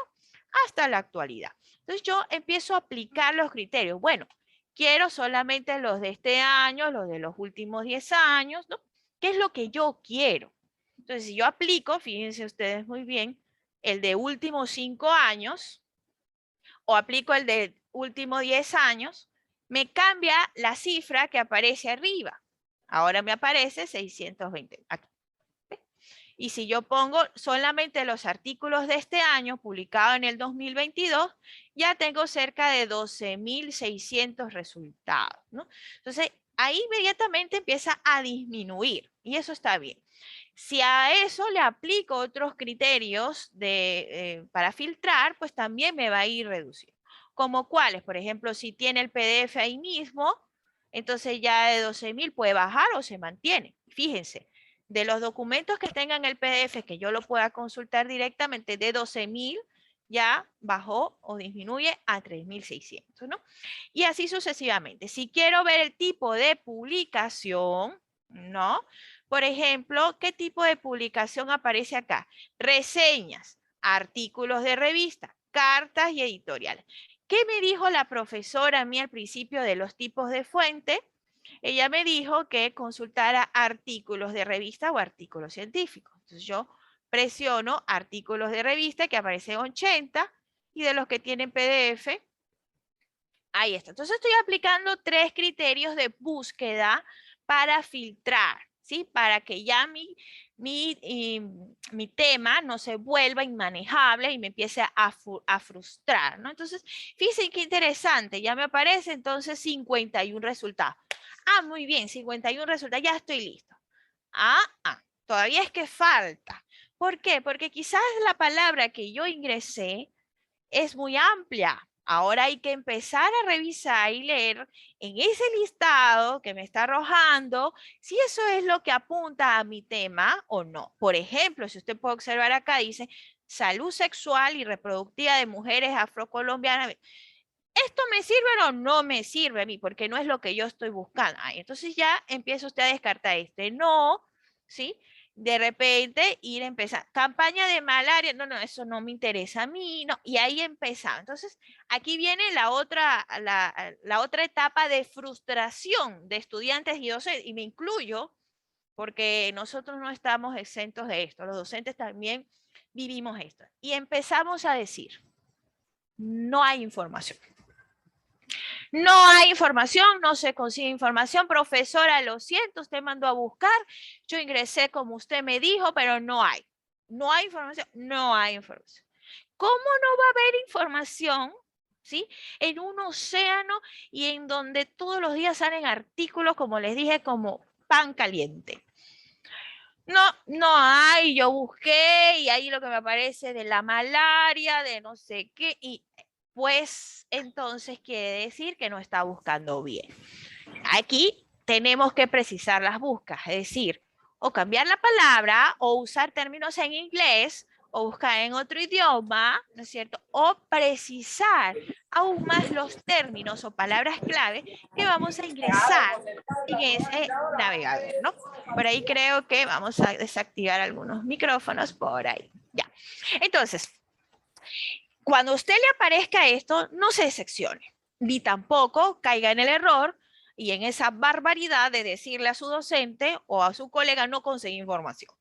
hasta la actualidad. Entonces yo empiezo a aplicar los criterios. Bueno, quiero solamente los de este año, los de los últimos 10 años, ¿no? ¿Qué es lo que yo quiero? Entonces, si yo aplico, fíjense ustedes muy bien, el de últimos 5 años o aplico el de últimos 10 años, me cambia la cifra que aparece arriba. Ahora me aparece 620. Aquí. Y si yo pongo solamente los artículos de este año, publicado en el 2022, ya tengo cerca de 12.600 resultados, ¿no? Entonces, ahí inmediatamente empieza a disminuir y eso está bien. Si a eso le aplico otros criterios para filtrar, pues también me va a ir reduciendo. ¿Como cuáles? Por ejemplo, si tiene el PDF ahí mismo, entonces ya de 12.000 puede bajar o se mantiene. Fíjense, de los documentos que tengan el PDF que yo lo pueda consultar directamente, de 12.000 ya bajó o disminuye a 3.600, ¿no? Y así sucesivamente. Si quiero ver el tipo de publicación, ¿no? Por ejemplo, ¿qué tipo de publicación aparece acá? Reseñas, artículos de revista, cartas y editoriales. ¿Qué me dijo la profesora a mí al principio de los tipos de fuente? Ella me dijo que consultara artículos de revista o artículos científicos. Entonces yo presiono artículos de revista que aparecen 80 y de los que tienen PDF, ahí está. Entonces estoy aplicando 3 criterios de búsqueda para filtrar, ¿sí? Para que ya mi tema no se vuelva inmanejable y me empiece a frustrar, ¿no? Entonces, fíjense qué interesante, ya me aparece entonces 51 resultados. Ah, muy bien, 51 resultados, ya estoy listo. Todavía es que falta. ¿Por qué? Porque quizás la palabra que yo ingresé es muy amplia. Ahora hay que empezar a revisar y leer en ese listado que me está arrojando si eso es lo que apunta a mi tema o no. Por ejemplo, si usted puede observar acá, dice salud sexual y reproductiva de mujeres afrocolombianas. ¿Esto me sirve o no me sirve a mí? Porque no es lo que yo estoy buscando. Entonces ya empieza usted a descartar este no, ¿sí? De repente ir a empezar. Campaña de malaria, no, no, eso no me interesa a mí, no. Y ahí empezaba. Entonces, aquí viene la otra etapa de frustración de estudiantes y docentes, y me incluyo porque nosotros no estamos exentos de esto. Los docentes también vivimos esto. Y empezamos a decir, no hay información. No hay información, no se consigue información. Profesora, lo siento, usted mandó a buscar. Yo ingresé como usted me dijo, pero no hay. No hay información, no hay información. ¿Cómo no va a haber información, ¿sí? En un océano y en donde todos los días salen artículos, como les dije, como pan caliente. No, no hay, yo busqué y ahí lo que me aparece de la malaria, de no sé qué, y pues entonces quiere decir que no está buscando bien. Aquí tenemos que precisar las búsquedas, es decir, o cambiar la palabra o usar términos en inglés o buscar en otro idioma, ¿no es cierto? O precisar aún más los términos o palabras clave que vamos a ingresar en ese navegador, ¿no? Por ahí creo que vamos a desactivar algunos micrófonos por ahí. Ya. Entonces, cuando a usted le aparezca esto, no se decepcione, ni tampoco caiga en el error y en esa barbaridad de decirle a su docente o a su colega no conseguir información.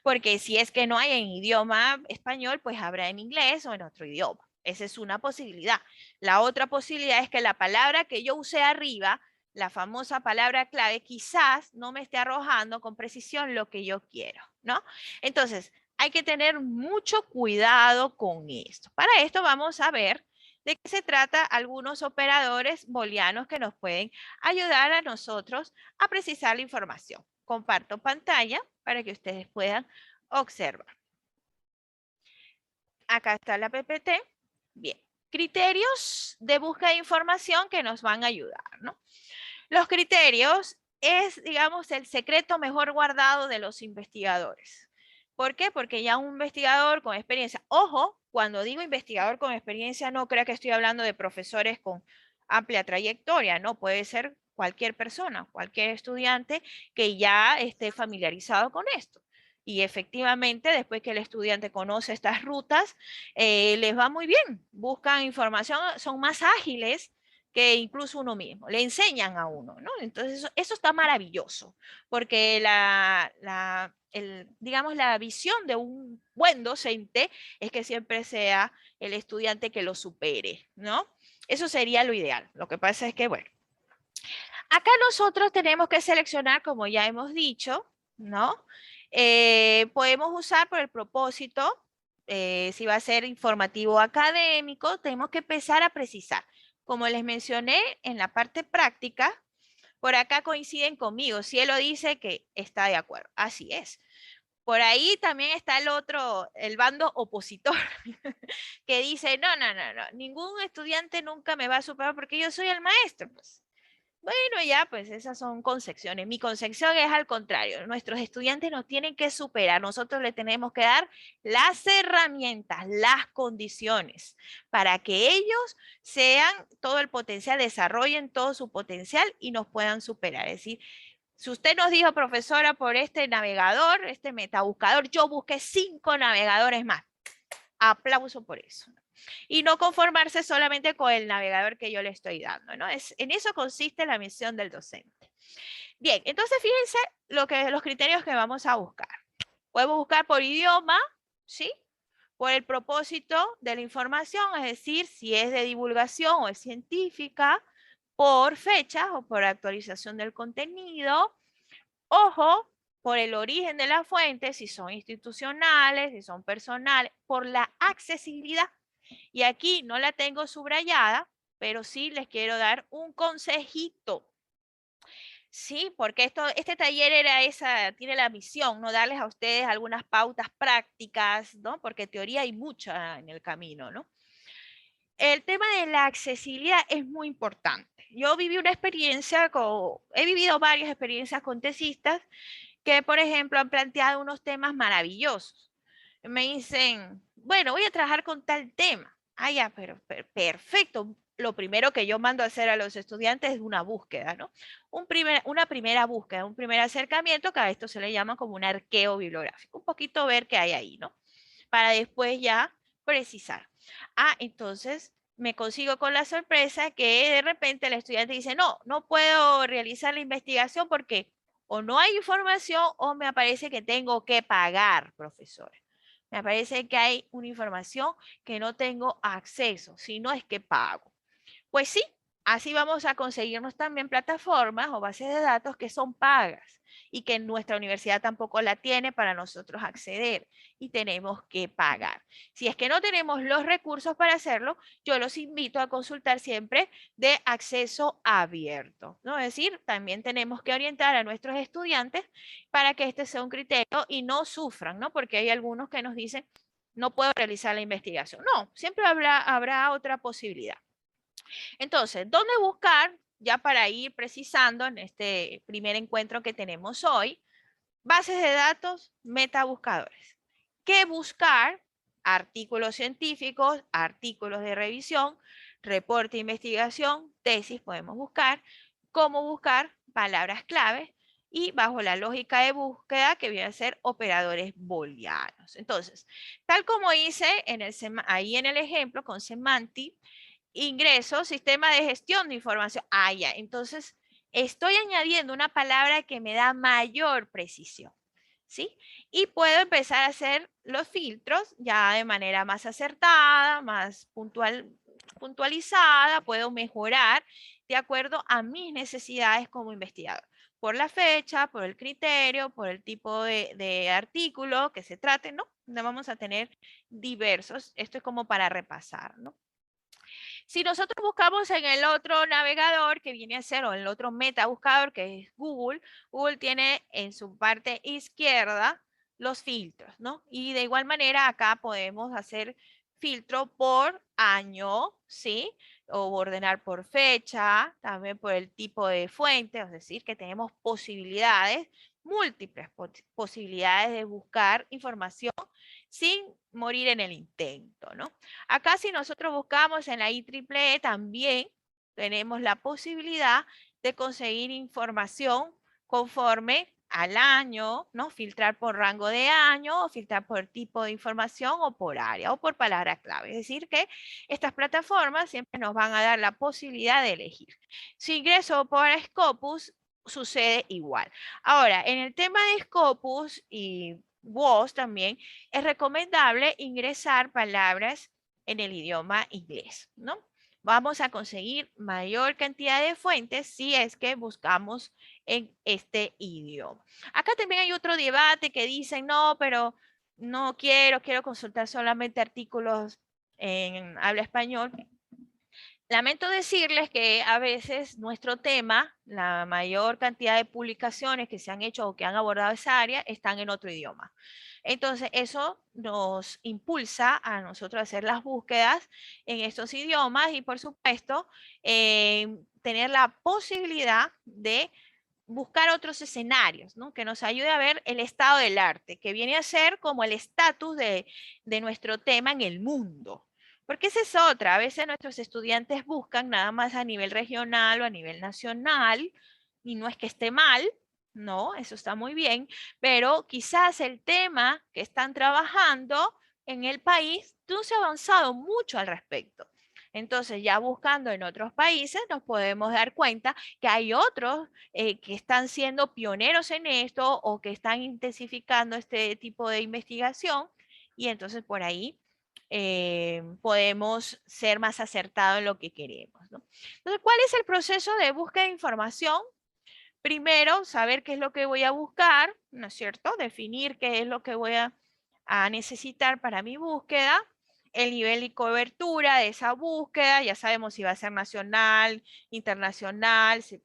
Porque si es que no hay en idioma español, pues habrá en inglés o en otro idioma. Esa es una posibilidad. La otra posibilidad es que la palabra que yo usé arriba, la famosa palabra clave, quizás no me esté arrojando con precisión lo que yo quiero, ¿no? Entonces, hay que tener mucho cuidado con esto. Para esto vamos a ver de qué se trata algunos operadores booleanos que nos pueden ayudar a nosotros a precisar la información. Comparto pantalla para que ustedes puedan observar. Acá está la PPT. Bien, criterios de búsqueda de información que nos van a ayudar, ¿no? Los criterios es, digamos, el secreto mejor guardado de los investigadores. ¿Por qué? Porque ya un investigador con experiencia, ojo, cuando digo investigador con experiencia, no crea que estoy hablando de profesores con amplia trayectoria, no, puede ser cualquier persona, cualquier estudiante que ya esté familiarizado con esto. Y efectivamente, después que el estudiante conoce estas rutas, les va muy bien, buscan información, son más ágiles que incluso uno mismo, le enseñan a uno, ¿no? Entonces eso está maravilloso, porque digamos, la visión de un buen docente es que siempre sea el estudiante que lo supere, ¿no? Eso sería lo ideal. Lo que pasa es que, bueno, acá nosotros tenemos que seleccionar, como ya hemos dicho, ¿no? Podemos usar por el propósito, si va a ser informativo o académico, tenemos que empezar a precisar. Como les mencioné en la parte práctica, por acá coinciden conmigo. Cielo dice que está de acuerdo. Así es. Por ahí también está el otro, el bando opositor, que dice, no, no, no, no, ningún estudiante nunca me va a superar porque yo soy el maestro. Pues. Bueno, ya, pues esas son concepciones. Mi concepción es al contrario. Nuestros estudiantes nos tienen que superar. Nosotros le tenemos que dar las herramientas, las condiciones para que ellos sean todo el potencial, desarrollen todo su potencial y nos puedan superar. Es decir, si usted nos dijo, profesora, por este navegador, este metabuscador, yo busqué 5 navegadores más. Aplauso por eso. Y no conformarse solamente con el navegador que yo le estoy dando, ¿no? En eso consiste la misión del docente. Bien, entonces fíjense los criterios que vamos a buscar. Podemos buscar por idioma, ¿sí? Por el propósito de la información, es decir, si es de divulgación o es científica, por fechas o por actualización del contenido. Ojo, por el origen de la fuente, si son institucionales, si son personales, por la accesibilidad. Y aquí no la tengo subrayada, pero sí les quiero dar un consejito. Sí, porque este taller tiene la misión, ¿no? Darles a ustedes algunas pautas prácticas, ¿no? Porque teoría hay mucha en el camino, ¿no? El tema de la accesibilidad es muy importante. Yo viví una experiencia he vivido varias experiencias con tesistas que, por ejemplo, han planteado unos temas maravillosos. Me dicen, bueno, voy a trabajar con tal tema. Ah, ya, pero perfecto. Lo primero que yo mando a hacer a los estudiantes es una búsqueda, ¿no? Una primera búsqueda, un primer acercamiento, que a esto se le llama como un arqueo bibliográfico. Un poquito ver qué hay ahí, ¿no? Para después ya precisar. Ah, entonces me consigo con la sorpresa que de repente el estudiante dice, no, no puedo realizar la investigación porque o no hay información o me aparece que tengo que pagar, profesor. Me parece que hay una información que no tengo acceso, si no es que pago. Pues sí, así vamos a conseguirnos también plataformas o bases de datos que son pagas y que nuestra universidad tampoco la tiene para nosotros acceder y tenemos que pagar. Si es que no tenemos los recursos para hacerlo, yo los invito a consultar siempre de acceso abierto, ¿no? Es decir, también tenemos que orientar a nuestros estudiantes para que este sea un criterio y no sufran, ¿no? Porque hay algunos que nos dicen, no puedo realizar la investigación. No, siempre habrá otra posibilidad. Entonces, ¿dónde buscar? Ya para ir precisando en este primer encuentro que tenemos hoy, bases de datos, metabuscadores. ¿Qué buscar? Artículos científicos, artículos de revisión, reporte de investigación, tesis podemos buscar, cómo buscar palabras claves y bajo la lógica de búsqueda que viene a ser operadores booleanos. Entonces, tal como hice ahí en el ejemplo con Semantic, ingreso, sistema de gestión de información. Ah, ya. Entonces, estoy añadiendo una palabra que me da mayor precisión. ¿Sí? Y puedo empezar a hacer los filtros ya de manera más acertada, más puntualizada, puedo mejorar de acuerdo a mis necesidades como investigador. Por la fecha, por el criterio, por el tipo de artículo que se trate, ¿no? Vamos a tener diversos. Esto es como para repasar, ¿no? Si nosotros buscamos en el otro navegador que viene a ser, o en el otro meta buscador que es Google, Google tiene en su parte izquierda los filtros, ¿no? Y de igual manera acá podemos hacer filtro por año, ¿sí? O ordenar por fecha, también por el tipo de fuente, es decir, que tenemos posibilidades, múltiples posibilidades de buscar información sin morir en el intento, ¿no? Acá si nosotros buscamos en la IEEE también tenemos la posibilidad de conseguir información conforme al año, ¿no? Filtrar por rango de año, o filtrar por tipo de información o por área o por palabra clave. Es decir, que estas plataformas siempre nos van a dar la posibilidad de elegir. Si ingreso por Scopus, sucede igual. Ahora, en el tema de Scopus y WOS también, es recomendable ingresar palabras en el idioma inglés, ¿no? Vamos a conseguir mayor cantidad de fuentes si es que buscamos en este idioma. Acá también hay otro debate que dicen, no, pero no quiero consultar solamente artículos en habla español. Lamento decirles que a veces nuestro tema, la mayor cantidad de publicaciones que se han hecho o que han abordado esa área, están en otro idioma. Entonces, eso nos impulsa a nosotros a hacer las búsquedas en estos idiomas y, por supuesto, tener la posibilidad de buscar otros escenarios, ¿no? Que nos ayude a ver el estado del arte, que viene a ser como el estatus de nuestro tema en el mundo. Porque esa es otra, a veces nuestros estudiantes buscan nada más a nivel regional o a nivel nacional, y no es que esté mal, no, eso está muy bien, pero quizás el tema que están trabajando en el país no se ha avanzado mucho al respecto. Entonces, ya buscando en otros países, nos podemos dar cuenta que hay otros que están siendo pioneros en esto o que están intensificando este tipo de investigación y entonces por ahí podemos ser más acertados en lo que queremos, ¿no? Entonces, ¿cuál es el proceso de búsqueda de información? Primero, saber qué es lo que voy a buscar, ¿no es cierto? Definir qué es lo que voy a necesitar para mi búsqueda, el nivel de cobertura de esa búsqueda, ya sabemos si va a ser nacional, internacional, es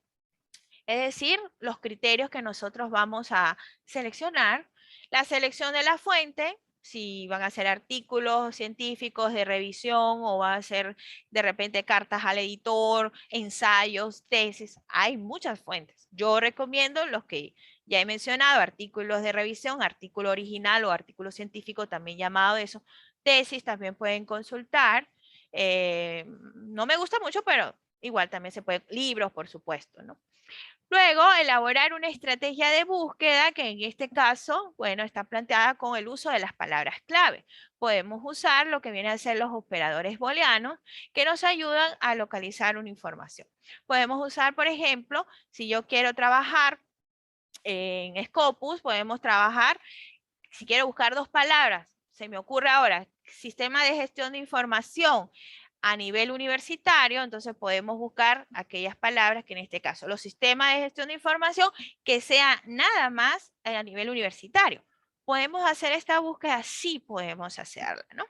decir, los criterios que nosotros vamos a seleccionar, la selección de la fuente, si van a ser artículos científicos de revisión o van a ser de repente cartas al editor, ensayos, tesis. Hay muchas fuentes. Yo recomiendo los que ya he mencionado, artículos de revisión, artículo original o artículo científico, también llamado eso. Tesis también pueden consultar. No me gusta mucho, pero igual también se puede, libros, por supuesto, ¿no? Luego, elaborar una estrategia de búsqueda que en este caso, bueno, está planteada con el uso de las palabras clave. Podemos usar lo que vienen a ser los operadores booleanos que nos ayudan a localizar una información. Podemos usar, por ejemplo, si yo quiero trabajar en Scopus, podemos trabajar, si quiero buscar dos palabras, se me ocurre ahora, sistema de gestión de información a nivel universitario, entonces podemos buscar aquellas palabras que en este caso, los sistemas de gestión de información que sea nada más a nivel universitario. ¿Podemos hacer esta búsqueda? Sí podemos hacerla, ¿no?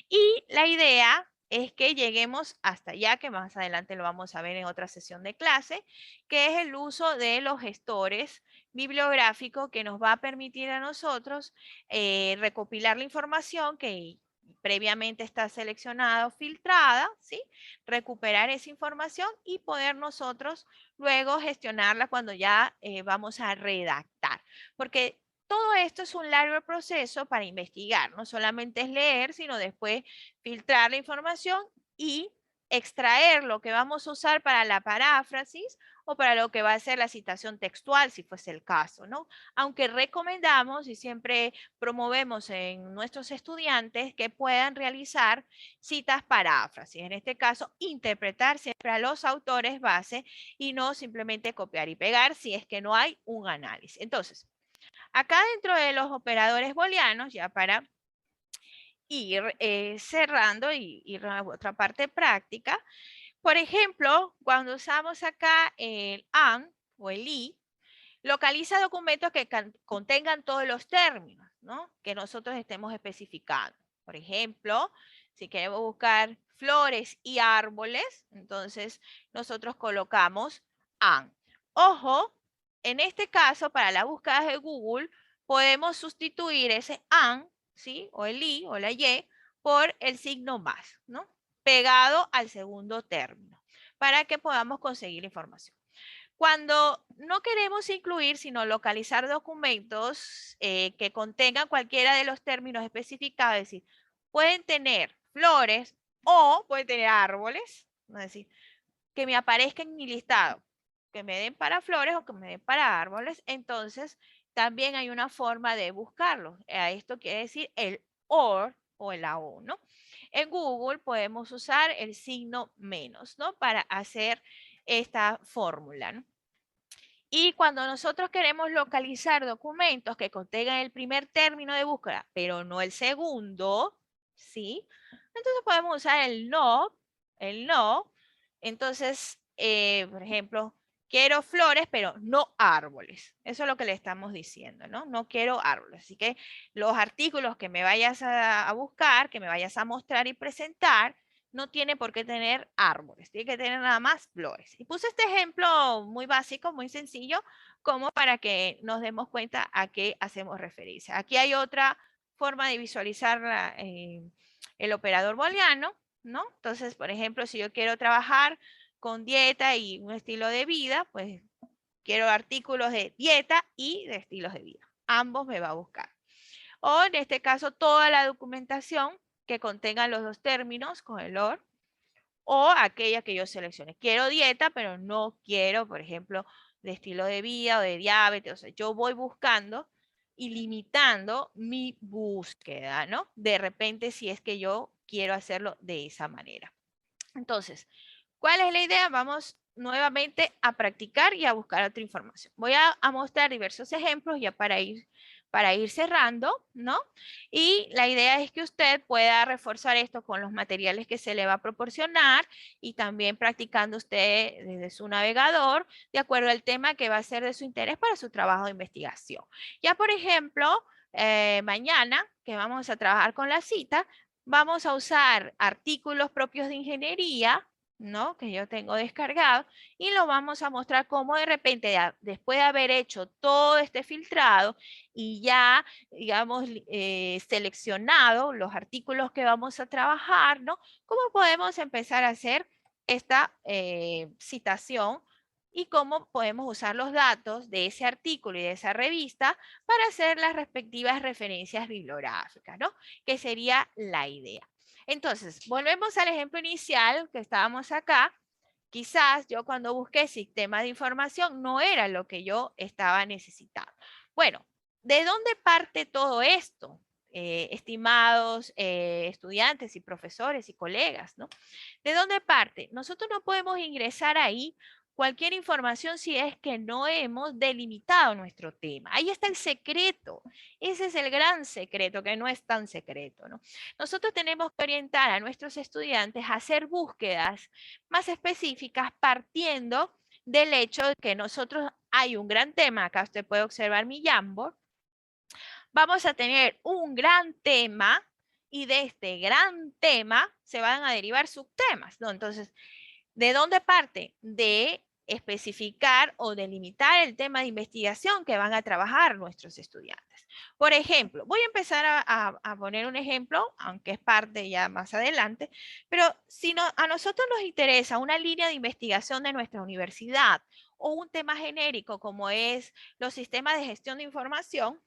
Y la idea es que lleguemos hasta allá, que más adelante lo vamos a ver en otra sesión de clase, que es el uso de los gestores bibliográficos que nos va a permitir a nosotros recopilar la información que previamente está seleccionada o filtrada, ¿sí? Recuperar esa información y poder nosotros luego gestionarla cuando ya vamos a redactar. Porque todo esto es un largo proceso para investigar, no solamente es leer, sino después filtrar la información y extraer lo que vamos a usar para la paráfrasis o para lo que va a ser la citación textual, si fuese el caso, ¿no? Aunque recomendamos y siempre promovemos en nuestros estudiantes que puedan realizar citas paráfrasis, en este caso, interpretar siempre a los autores base y no simplemente copiar y pegar si es que no hay un análisis. Entonces, acá dentro de los operadores booleanos, ya para ir cerrando y ir a otra parte práctica, por ejemplo, cuando usamos acá el AND o el I, localiza documentos que contengan todos los términos, ¿no? Que nosotros estemos especificando. Por ejemplo, si queremos buscar flores y árboles, entonces nosotros colocamos AND. Ojo, en este caso, para las búsquedas de Google, podemos sustituir ese AND, ¿sí? O el I o la Y por el signo más, ¿no? Pegado al segundo término, para que podamos conseguir información. Cuando no queremos incluir, sino localizar documentos que contengan cualquiera de los términos especificados, es decir, pueden tener flores o pueden tener árboles, es decir, que me aparezca en mi listado, que me den para flores o que me den para árboles, entonces también hay una forma de buscarlos. Esto quiere decir el OR o el AO, ¿no? En Google podemos usar el signo menos, ¿no? Para hacer esta fórmula, ¿no? Y cuando nosotros queremos localizar documentos que contengan el primer término de búsqueda, pero no el segundo, ¿sí? Entonces podemos usar el no, el no. Entonces, por ejemplo, quiero flores, pero no árboles. Eso es lo que le estamos diciendo, ¿no? No quiero árboles. Así que los artículos que me vayas a buscar, que me vayas a mostrar y presentar, no tiene por qué tener árboles, tiene que tener nada más flores. Y puse este ejemplo muy básico, muy sencillo, como para que nos demos cuenta a qué hacemos referencia. Aquí hay otra forma de visualizar el operador booleano, ¿no? Entonces, por ejemplo, si yo quiero trabajar con dieta y un estilo de vida, pues quiero artículos de dieta y de estilos de vida. Ambos me va a buscar. O en este caso, toda la documentación que contengan los dos términos con el OR o aquella que yo seleccione. Quiero dieta, pero no quiero, por ejemplo, de estilo de vida o de diabetes. O sea, yo voy buscando y limitando mi búsqueda, ¿no? De repente, si es que yo quiero hacerlo de esa manera. Entonces, ¿cuál es la idea? Vamos nuevamente a practicar y a buscar otra información. Voy a mostrar diversos ejemplos ya para ir cerrando, ¿no? Y la idea es que usted pueda reforzar esto con los materiales que se le va a proporcionar y también practicando usted desde su navegador de acuerdo al tema que va a ser de su interés para su trabajo de investigación. Ya, por ejemplo, mañana que vamos a trabajar con la cita, vamos a usar artículos propios de ingeniería, ¿no? Que yo tengo descargado y lo vamos a mostrar cómo de repente, después de haber hecho todo este filtrado y ya, digamos, seleccionado los artículos que vamos a trabajar, ¿no? ¿Cómo podemos empezar a hacer esta citación y cómo podemos usar los datos de ese artículo y de esa revista para hacer las respectivas referencias bibliográficas, ¿no? Que sería la idea. Entonces, volvemos al ejemplo inicial que estábamos acá. Quizás yo cuando busqué sistema de información no era lo que yo estaba necesitando. Bueno, ¿de dónde parte todo esto? Estimados estudiantes y profesores y colegas, ¿no? ¿De dónde parte? Nosotros no podemos ingresar ahí cualquier información si es que no hemos delimitado nuestro tema. Ahí está el secreto. Ese es el gran secreto, que no es tan secreto, ¿no? Nosotros tenemos que orientar a nuestros estudiantes a hacer búsquedas más específicas partiendo del hecho de que nosotros hay un gran tema, acá usted puede observar mi Jamboard, vamos a tener un gran tema y de este gran tema se van a derivar subtemas, ¿no? Entonces, ¿de dónde parte? De especificar o delimitar el tema de investigación que van a trabajar nuestros estudiantes. Por ejemplo, voy a empezar a poner un ejemplo, aunque es parte ya más adelante, pero si no, a nosotros nos interesa una línea de investigación de nuestra universidad o un tema genérico como es los sistemas de gestión de información,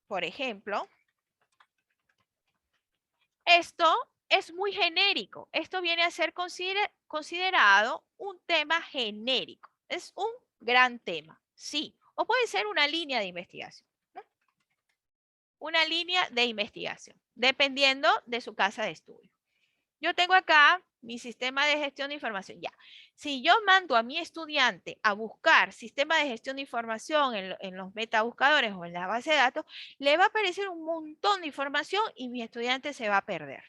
por ejemplo, esto es muy genérico. Esto viene a ser considerado un tema genérico. Es un gran tema, sí. O puede ser una línea de investigación, ¿no? Una línea de investigación, dependiendo de su casa de estudio. Yo tengo acá mi sistema de gestión de información. Ya, si yo mando a mi estudiante a buscar sistema de gestión de información en los metabuscadores o en la base de datos, le va a aparecer un montón de información y mi estudiante se va a perder.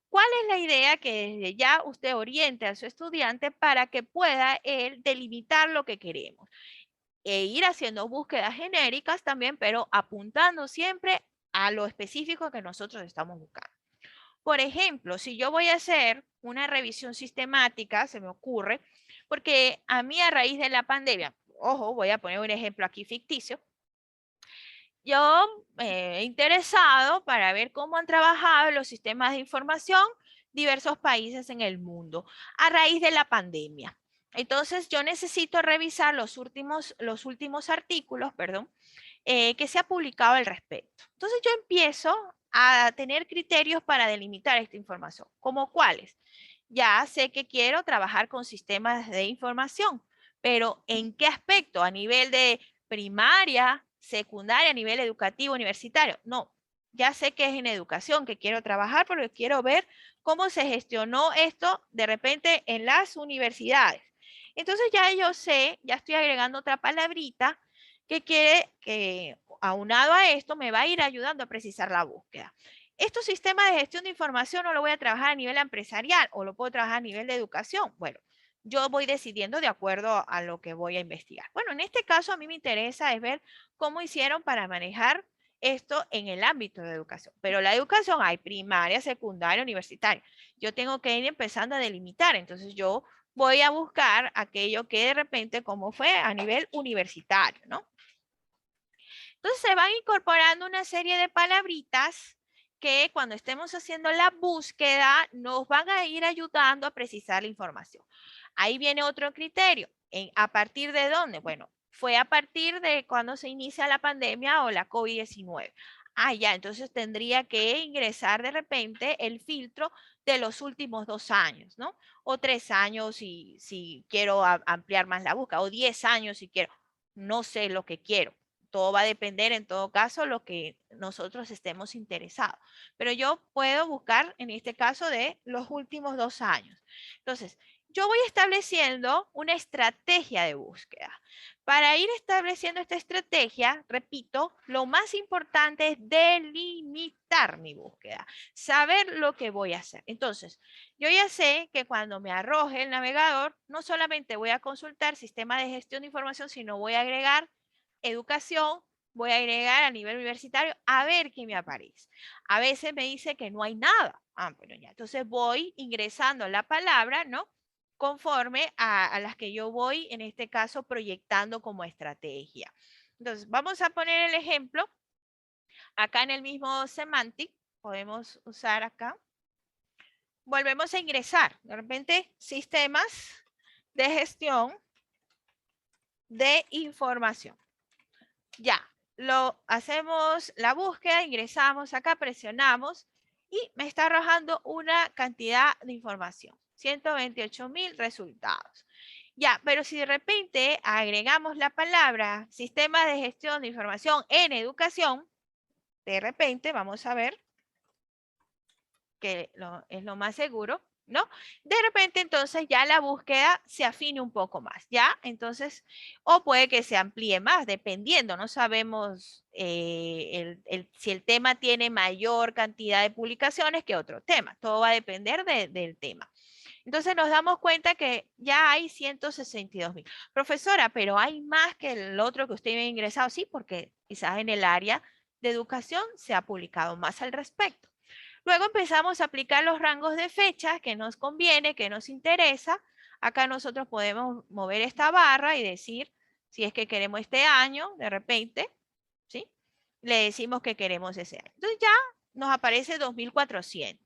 ¿Cuál es la idea? Que desde ya usted oriente a su estudiante para que pueda él delimitar lo que queremos e ir haciendo búsquedas genéricas también, pero apuntando siempre a lo específico que nosotros estamos buscando. Por ejemplo, si yo voy a hacer una revisión sistemática, se me ocurre, porque a mí a raíz de la pandemia, ojo, voy a poner un ejemplo aquí ficticio, yo he interesado para ver cómo han trabajado los sistemas de información diversos países en el mundo a raíz de la pandemia. Entonces, yo necesito revisar los últimos artículos, perdón, que se ha publicado al respecto. Entonces, yo empiezo a tener criterios para delimitar esta información. ¿Como cuáles? Ya sé que quiero trabajar con sistemas de información, pero ¿en qué aspecto? ¿A nivel de primaria, secundaria, a nivel educativo, universitario? No, ya sé que es en educación que quiero trabajar porque quiero ver cómo se gestionó esto de repente en las universidades. Entonces ya yo sé, ya estoy agregando otra palabrita que quiere que aunado a esto me va a ir ayudando a precisar la búsqueda. Estos sistemas de gestión de información no lo voy a trabajar a nivel empresarial o lo puedo trabajar a nivel de educación. Bueno, yo voy decidiendo de acuerdo a lo que voy a investigar. Bueno, en este caso a mí me interesa es ver cómo hicieron para manejar esto en el ámbito de educación. Pero la educación hay primaria, secundaria, universitaria. Yo tengo que ir empezando a delimitar. Entonces yo voy a buscar aquello que de repente, como fue a nivel universitario, ¿no? Entonces se van incorporando una serie de palabritas que cuando estemos haciendo la búsqueda nos van a ir ayudando a precisar la información. Ahí viene otro criterio. ¿A partir de dónde? Bueno, fue a partir de cuando se inicia la pandemia o la COVID-19. Ah, ya, entonces tendría que ingresar de repente el filtro de los últimos 2 años, ¿no? O 3 años si quiero ampliar más la búsqueda, o 10 años si quiero. No sé lo que quiero. Todo va a depender en todo caso lo que nosotros estemos interesados. Pero yo puedo buscar en este caso de los últimos 2 años. Entonces, yo voy estableciendo una estrategia de búsqueda. Para ir estableciendo esta estrategia, repito, lo más importante es delimitar mi búsqueda, saber lo que voy a hacer. Entonces, yo ya sé que cuando me arroje el navegador, no solamente voy a consultar sistema de gestión de información, sino voy a agregar educación, voy a agregar a nivel universitario a ver qué me aparece. A veces me dice que no hay nada. Ah, bueno, ya. Entonces voy ingresando la palabra, ¿no? Conforme a las que yo voy, en este caso, proyectando como estrategia. Entonces, vamos a poner el ejemplo. Acá en el mismo Semantic, podemos usar acá. Volvemos a ingresar. De repente, sistemas de gestión de información. Ya, lo hacemos la búsqueda, ingresamos acá, presionamos y me está arrojando una cantidad de información. 128.000 resultados. Ya, pero si de repente agregamos la palabra sistema de gestión de información en educación, de repente vamos a ver que es lo más seguro, ¿no? De repente entonces ya la búsqueda se afine un poco más, ¿ya? Entonces, o puede que se amplíe más, dependiendo, no sabemos si el tema tiene mayor cantidad de publicaciones que otro tema, todo va a depender del tema. Entonces nos damos cuenta que ya hay 162.000. Profesora, pero hay más que el otro que usted me ha ingresado, sí, porque quizás en el área de educación se ha publicado más al respecto. Luego empezamos a aplicar los rangos de fechas que nos conviene, que nos interesa. Acá nosotros podemos mover esta barra y decir si es que queremos este año, de repente, ¿sí? Le decimos que queremos ese año. Entonces ya nos aparece 2.400.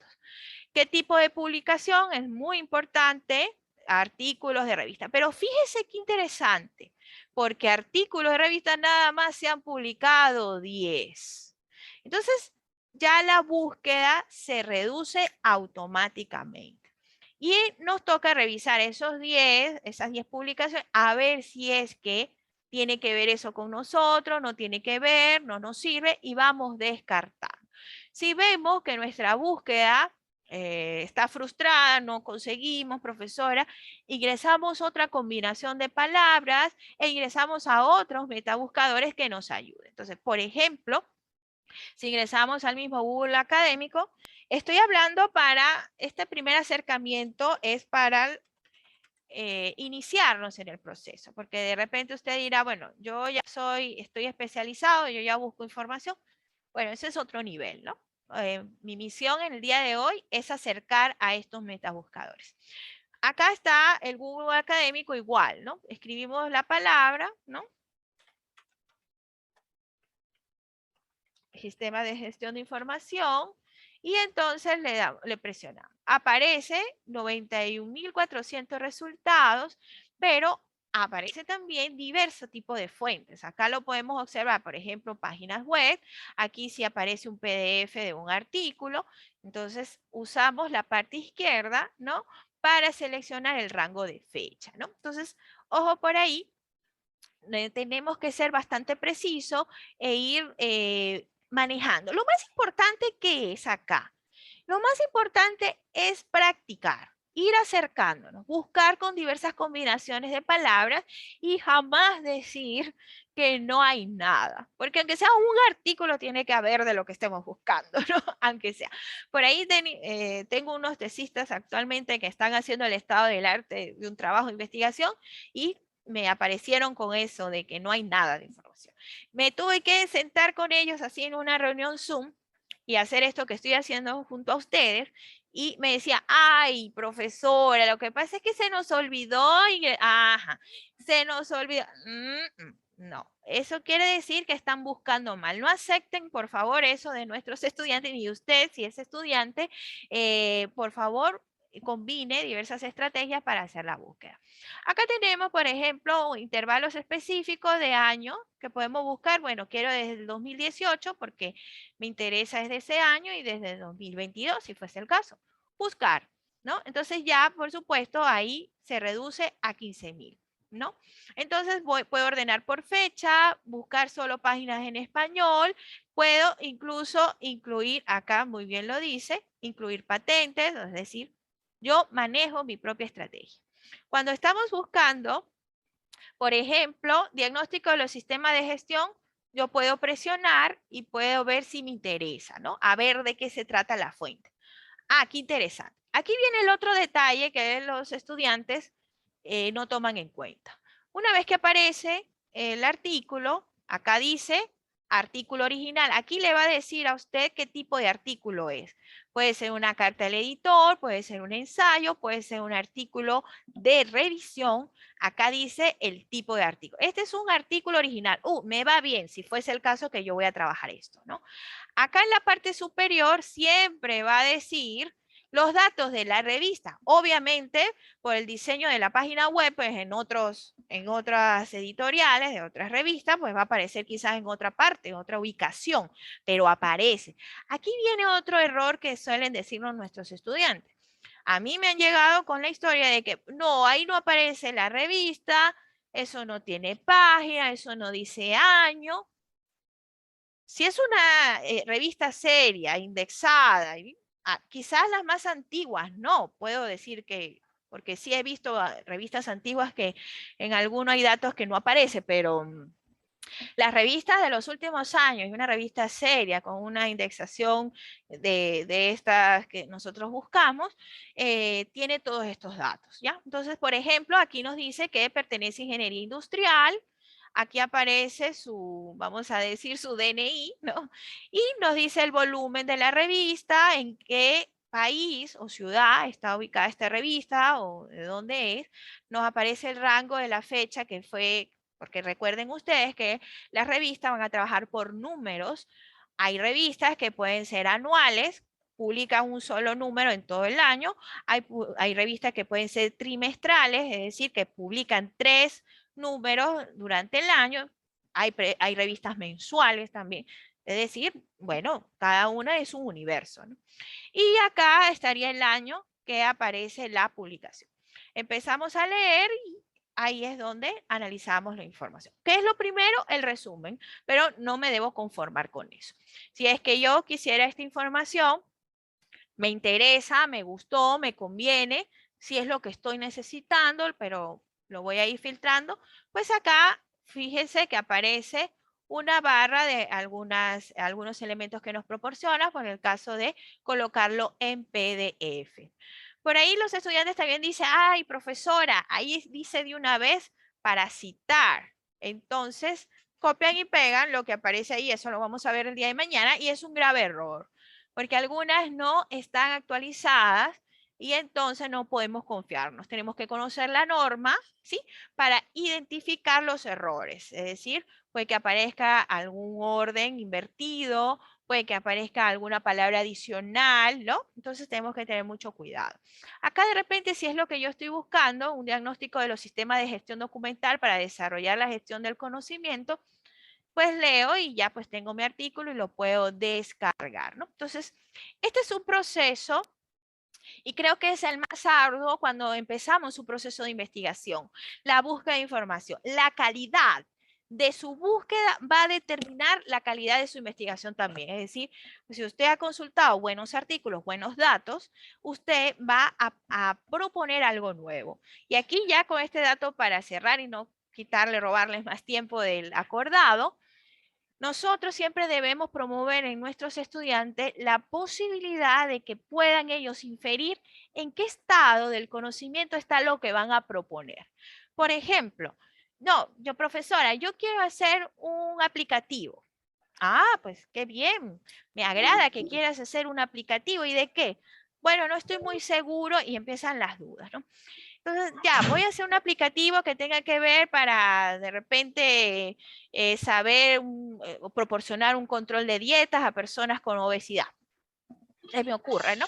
¿Qué tipo de publicación? Es muy importante, artículos de revista. Pero fíjese qué interesante, porque artículos de revista nada más se han publicado 10. Entonces, ya la búsqueda se reduce automáticamente. Y nos toca revisar esas 10 publicaciones, a ver si es que tiene que ver eso con nosotros, no tiene que ver, no nos sirve y vamos descartando. Si vemos que nuestra búsqueda está frustrada, no conseguimos, profesora, ingresamos otra combinación de palabras e ingresamos a otros metabuscadores que nos ayuden. Entonces, por ejemplo, si ingresamos al mismo Google Académico, estoy hablando para, este primer acercamiento es para iniciarnos en el proceso, porque de repente usted dirá, bueno, yo ya estoy especializado, yo ya busco información. Bueno, ese es otro nivel, ¿no? Mi misión en el día de hoy es acercar a estos metabuscadores. Acá está el Google Académico igual, ¿no? Escribimos la palabra, ¿no? Sistema de gestión de información y entonces le presionamos. Aparece 91.400 resultados, pero aparece también diversos tipos de fuentes. Acá lo podemos observar, por ejemplo, páginas web. Aquí sí aparece un PDF de un artículo. Entonces usamos la parte izquierda, ¿no? Para seleccionar el rango de fecha, ¿no? Entonces, ojo por ahí, tenemos que ser bastante precisos e ir manejando. Lo más importante que es acá, lo más importante es practicar, ir acercándonos, buscar con diversas combinaciones de palabras y jamás decir que no hay nada, porque aunque sea un artículo tiene que haber de lo que estemos buscando, ¿no? Aunque sea. Por ahí tengo unos tesistas actualmente que están haciendo el estado del arte de un trabajo de investigación y me aparecieron con eso de que no hay nada de información. Me tuve que sentar con ellos así en una reunión Zoom y hacer esto que estoy haciendo junto a ustedes. Y me decía, ay, profesora, lo que pasa es que se nos olvidó, ajá, se nos olvidó. No, eso quiere decir que están buscando mal. No acepten, por favor, eso de nuestros estudiantes, ni usted, si es estudiante, por favor, combine diversas estrategias para hacer la búsqueda. Acá tenemos, por ejemplo, intervalos específicos de año que podemos buscar. Bueno, quiero desde el 2018 porque me interesa desde ese año y desde el 2022, si fuese el caso. Buscar, ¿no? Entonces ya, por supuesto, ahí se reduce a 15.000, ¿no? Entonces puedo ordenar por fecha, buscar solo páginas en español, puedo incluso incluir, acá muy bien lo dice, incluir patentes, es decir, yo manejo mi propia estrategia. Cuando estamos buscando, por ejemplo, diagnóstico de los sistemas de gestión, yo puedo presionar y puedo ver si me interesa, ¿no? A ver de qué se trata la fuente. Ah, qué interesante. Aquí viene el otro detalle que los estudiantes no toman en cuenta. Una vez que aparece el artículo, acá dice artículo original. Aquí le va a decir a usted qué tipo de artículo es. Puede ser una carta del editor, puede ser un ensayo, puede ser un artículo de revisión. Acá dice el tipo de artículo. Este es un artículo original. Me va bien si fuese el caso que yo voy a trabajar esto, ¿no? Acá en la parte superior siempre va a decir los datos de la revista. Obviamente, por el diseño de la página web, pues en otras editoriales, de otras revistas, pues va a aparecer quizás en otra parte, en otra ubicación, pero aparece. Aquí viene otro error que suelen decirnos nuestros estudiantes. A mí me han llegado con la historia de que no, ahí no aparece la revista, eso no tiene página, eso no dice año. Si es una revista seria, indexada, quizás las más antiguas, no, puedo decir que, porque sí he visto revistas antiguas que en alguno hay datos que no aparece, pero las revistas de los últimos años, y una revista seria con una indexación de estas que nosotros buscamos, tiene todos estos datos, ¿ya? Entonces, por ejemplo, aquí nos dice que pertenece a ingeniería industrial, aquí aparece su, vamos a decir, su DNI, ¿no? Y nos dice el volumen de la revista, en qué país o ciudad está ubicada esta revista o de dónde es. Nos aparece el rango de la fecha que fue, porque recuerden ustedes que las revistas van a trabajar por números. Hay revistas que pueden ser anuales, publican un solo número en todo el año. Hay revistas que pueden ser trimestrales, es decir, que publican 3 números durante el año. Hay revistas mensuales también. Es decir, bueno, cada una es un universo, ¿no? Y acá estaría el año que aparece la publicación. Empezamos a leer y ahí es donde analizamos la información. ¿Qué es lo primero? El resumen, pero no me debo conformar con eso. Si es que yo quisiera esta información, me interesa, me gustó, me conviene, si es lo que estoy necesitando, pero lo voy a ir filtrando, pues acá fíjense que aparece una barra de algunos elementos que nos proporciona, por el caso de colocarlo en PDF. Por ahí los estudiantes también dicen, ay, profesora, ahí dice de una vez para citar. Entonces, copian y pegan lo que aparece ahí, eso lo vamos a ver el día de mañana, y es un grave error porque algunas no están actualizadas y entonces no podemos confiarnos. Tenemos que conocer la norma, ¿sí? Para identificar los errores. Es decir, puede que aparezca algún orden invertido, puede que aparezca alguna palabra adicional, ¿no? Entonces tenemos que tener mucho cuidado. Acá de repente, si es lo que yo estoy buscando, un diagnóstico de los sistemas de gestión documental para desarrollar la gestión del conocimiento, pues leo y ya pues tengo mi artículo y lo puedo descargar, ¿no? Entonces, este es un proceso y creo que es el más arduo cuando empezamos un proceso de investigación, la búsqueda de información, la calidad de su búsqueda va a determinar la calidad de su investigación también. Es decir, si usted ha consultado buenos artículos, buenos datos, usted va a proponer algo nuevo. Y aquí ya con este dato para cerrar y no quitarle, robarles más tiempo del acordado, nosotros siempre debemos promover en nuestros estudiantes la posibilidad de que puedan ellos inferir en qué estado del conocimiento está lo que van a proponer. Por ejemplo, no, yo profesora, yo quiero hacer un aplicativo. Ah, pues qué bien, me agrada que quieras hacer un aplicativo. ¿Y de qué? Bueno, no estoy muy seguro y empiezan las dudas, ¿no? Entonces, ya, voy a hacer un aplicativo que tenga que ver para de repente saber o proporcionar un control de dietas a personas con obesidad. Se me ocurre, ¿no?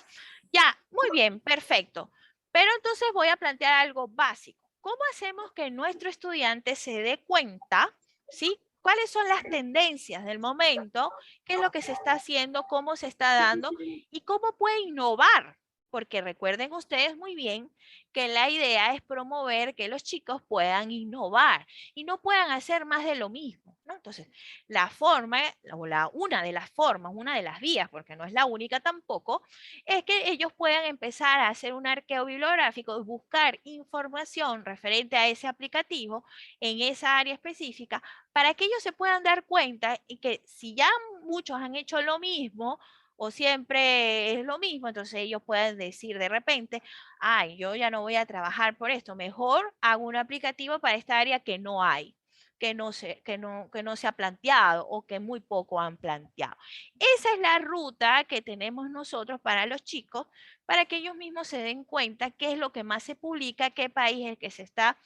Ya, muy bien, perfecto. Pero entonces voy a plantear algo básico. ¿Cómo hacemos que nuestro estudiante se dé cuenta, ¿sí? ¿Cuáles son las tendencias del momento? ¿Qué es lo que se está haciendo? ¿Cómo se está dando? ¿Y cómo puede innovar? Porque recuerden ustedes muy bien que la idea es promover que los chicos puedan innovar y no puedan hacer más de lo mismo, ¿no? Entonces, la forma, o una de las formas, una de las vías, porque no es la única tampoco, es que ellos puedan empezar a hacer un arqueo bibliográfico, buscar información referente a ese aplicativo en esa área específica, para que ellos se puedan dar cuenta y que si ya muchos han hecho lo mismo, o siempre es lo mismo, entonces ellos pueden decir de repente, ay, yo ya no voy a trabajar por esto, mejor hago un aplicativo para esta área que no hay. que no se ha planteado o que muy poco han planteado. Esa es la ruta que tenemos nosotros para los chicos, para que ellos mismos se den cuenta qué es lo que más se publica, qué país es el que se está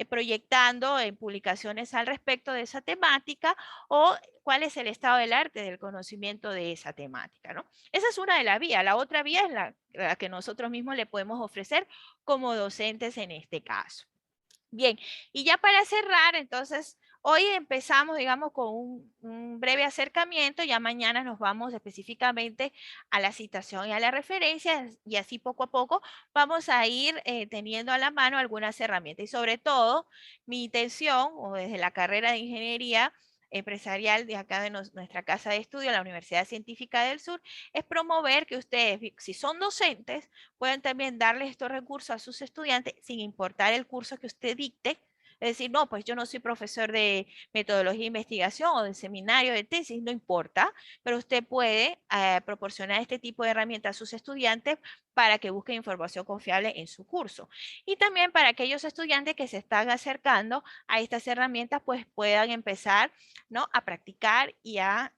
proyectando en publicaciones al respecto de esa temática o cuál es el estado del arte del conocimiento de esa temática, ¿no? Esa es una de las vías. La otra vía es la que nosotros mismos le podemos ofrecer como docentes en este caso. Bien, y ya para cerrar, entonces, hoy empezamos, digamos, con un breve acercamiento, ya mañana nos vamos específicamente a la citación y a la referencia, y así poco a poco vamos a ir teniendo a la mano algunas herramientas. Y sobre todo, mi intención, o desde la carrera de ingeniería empresarial de acá de nuestra casa de estudio, la Universidad Científica del Sur, es promover que ustedes, si son docentes, pueden también darles estos recursos a sus estudiantes sin importar el curso que usted dicte. Es decir, no, pues yo no soy profesor de metodología de investigación o de seminario de tesis, no importa, pero usted puede proporcionar este tipo de herramientas a sus estudiantes para que busquen información confiable en su curso. Y también para aquellos estudiantes que se están acercando a estas herramientas, pues puedan empezar, ¿no?, a practicar y a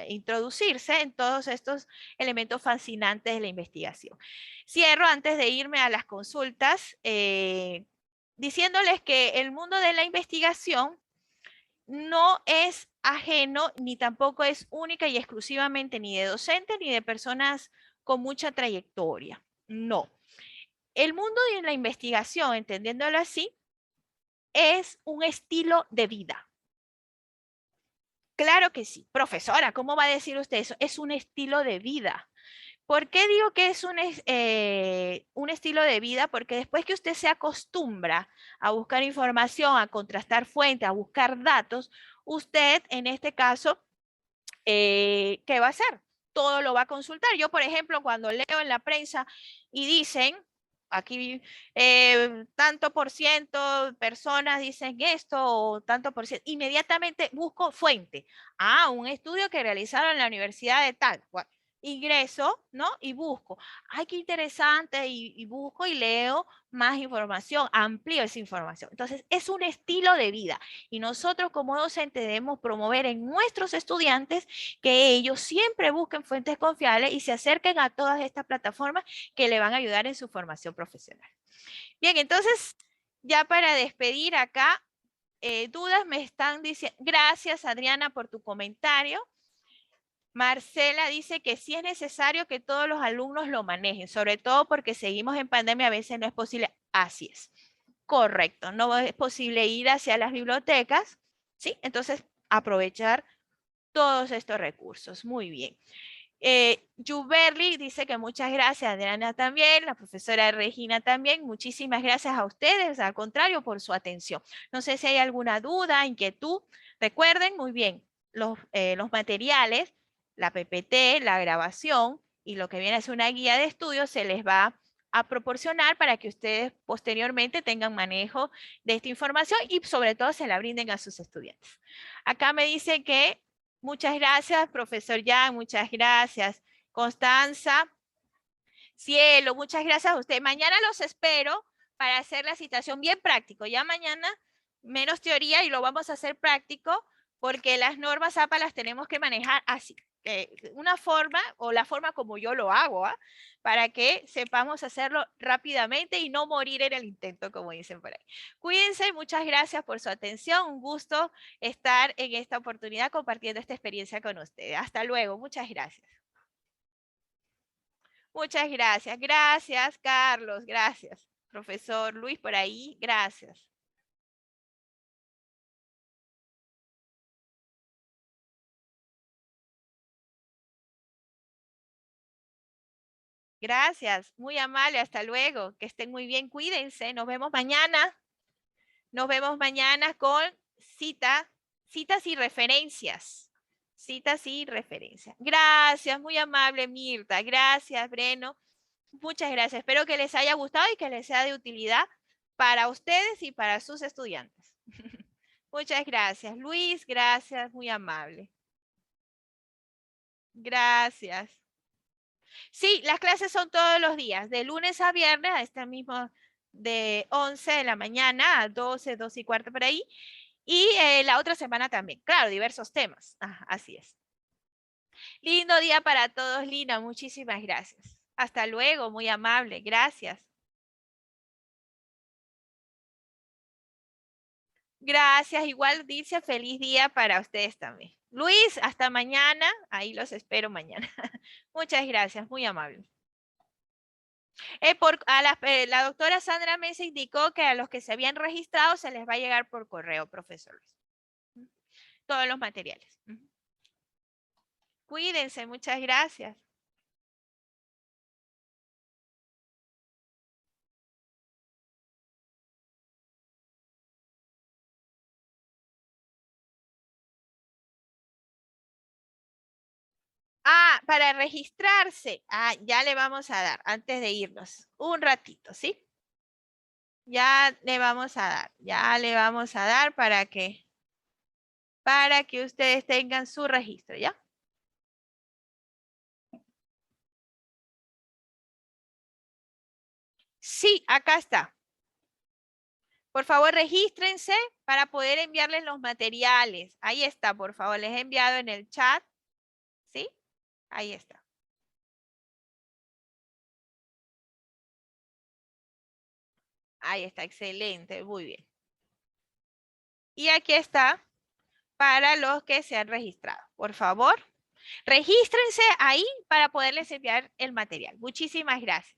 introducirse en todos estos elementos fascinantes de la investigación. Cierro antes de irme a las consultas diciéndoles que el mundo de la investigación no es ajeno ni tampoco es única y exclusivamente ni de docentes ni de personas con mucha trayectoria. No. El mundo de la investigación, entendiéndolo así, es un estilo de vida. Claro que sí. Profesora, ¿cómo va a decir usted eso? Es un estilo de vida. ¿Por qué digo que es un estilo de vida? Porque después que usted se acostumbra a buscar información, a contrastar fuentes, a buscar datos, usted en este caso, ¿qué va a hacer? Todo lo va a consultar. Yo, por ejemplo, cuando leo en la prensa y dicen, aquí tanto por ciento personas dicen esto o tanto por ciento, inmediatamente busco fuente. Ah, un estudio que realizaron en la universidad de tal. Bueno, ingreso, ¿no? Y busco. Ay, qué interesante, y busco y leo más información, amplío esa información. Entonces, es un estilo de vida y nosotros como docentes debemos promover en nuestros estudiantes que ellos siempre busquen fuentes confiables y se acerquen a todas estas plataformas que le van a ayudar en su formación profesional. Bien, entonces, ya para despedir acá, dudas me están diciendo, gracias Adriana por tu comentario. Marcela dice que sí es necesario que todos los alumnos lo manejen, sobre todo porque seguimos en pandemia, a veces no es posible. Así es. Correcto, no es posible ir hacia las bibliotecas, ¿sí? Entonces, aprovechar todos estos recursos. Muy bien. Juberly dice que muchas gracias, Adriana también, la profesora Regina también, muchísimas gracias a ustedes, al contrario, por su atención. No sé si hay alguna duda, inquietud. Recuerden, muy bien, los materiales, la PPT, la grabación y lo que viene a ser una guía de estudio se les va a proporcionar para que ustedes posteriormente tengan manejo de esta información y sobre todo se la brinden a sus estudiantes. Acá me dice que muchas gracias, profesor Jan, muchas gracias. Constanza, Cielo, muchas gracias a usted. Mañana los espero para hacer la citación bien práctico. Ya mañana menos teoría y lo vamos a hacer práctico porque las normas APA las tenemos que manejar así. Una forma o la forma como yo lo hago, ¿ah? Para que sepamos hacerlo rápidamente y no morir en el intento, como dicen por ahí. Cuídense, muchas gracias por su atención. Un gusto estar en esta oportunidad compartiendo esta experiencia con ustedes. Hasta luego, muchas gracias. Muchas gracias. Gracias, Carlos. Gracias. Profesor Luis, por ahí. Gracias. Gracias. Muy amable. Hasta luego. Que estén muy bien. Cuídense. Nos vemos mañana. Nos vemos mañana con citas y referencias. Citas y referencias. Gracias. Muy amable, Mirta. Gracias, Breno. Muchas gracias. Espero que les haya gustado y que les sea de utilidad para ustedes y para sus estudiantes. Muchas gracias. Luis, gracias. Muy amable. Gracias. Sí, las clases son todos los días, de lunes a viernes, a este mismo de 11 de la mañana a 12, 12 y cuarto por ahí. Y la otra semana también. Claro, diversos temas. Ajá, así es. Lindo día para todos, Lina. Muchísimas gracias. Hasta luego, muy amable. Gracias. Gracias. Igual dice feliz día para ustedes también. Luis, hasta mañana. Ahí los espero mañana. Muchas gracias, muy amable. La doctora Sandra Mesa indicó que a los que se habían registrado se les va a llegar por correo, profesores. Todos los materiales. Cuídense, muchas gracias. Ah, para registrarse. Ah, ya le vamos a dar antes de irnos. Un ratito, ¿sí? Ya le vamos a dar. Ya le vamos a dar para que ustedes tengan su registro, ¿ya? Sí, acá está. Por favor, regístrense para poder enviarles los materiales. Ahí está, por favor. Les he enviado en el chat. ¿Sí? Ahí está. Ahí está, excelente, muy bien. Y aquí está para los que se han registrado. Por favor, regístrense ahí para poderles enviar el material. Muchísimas gracias.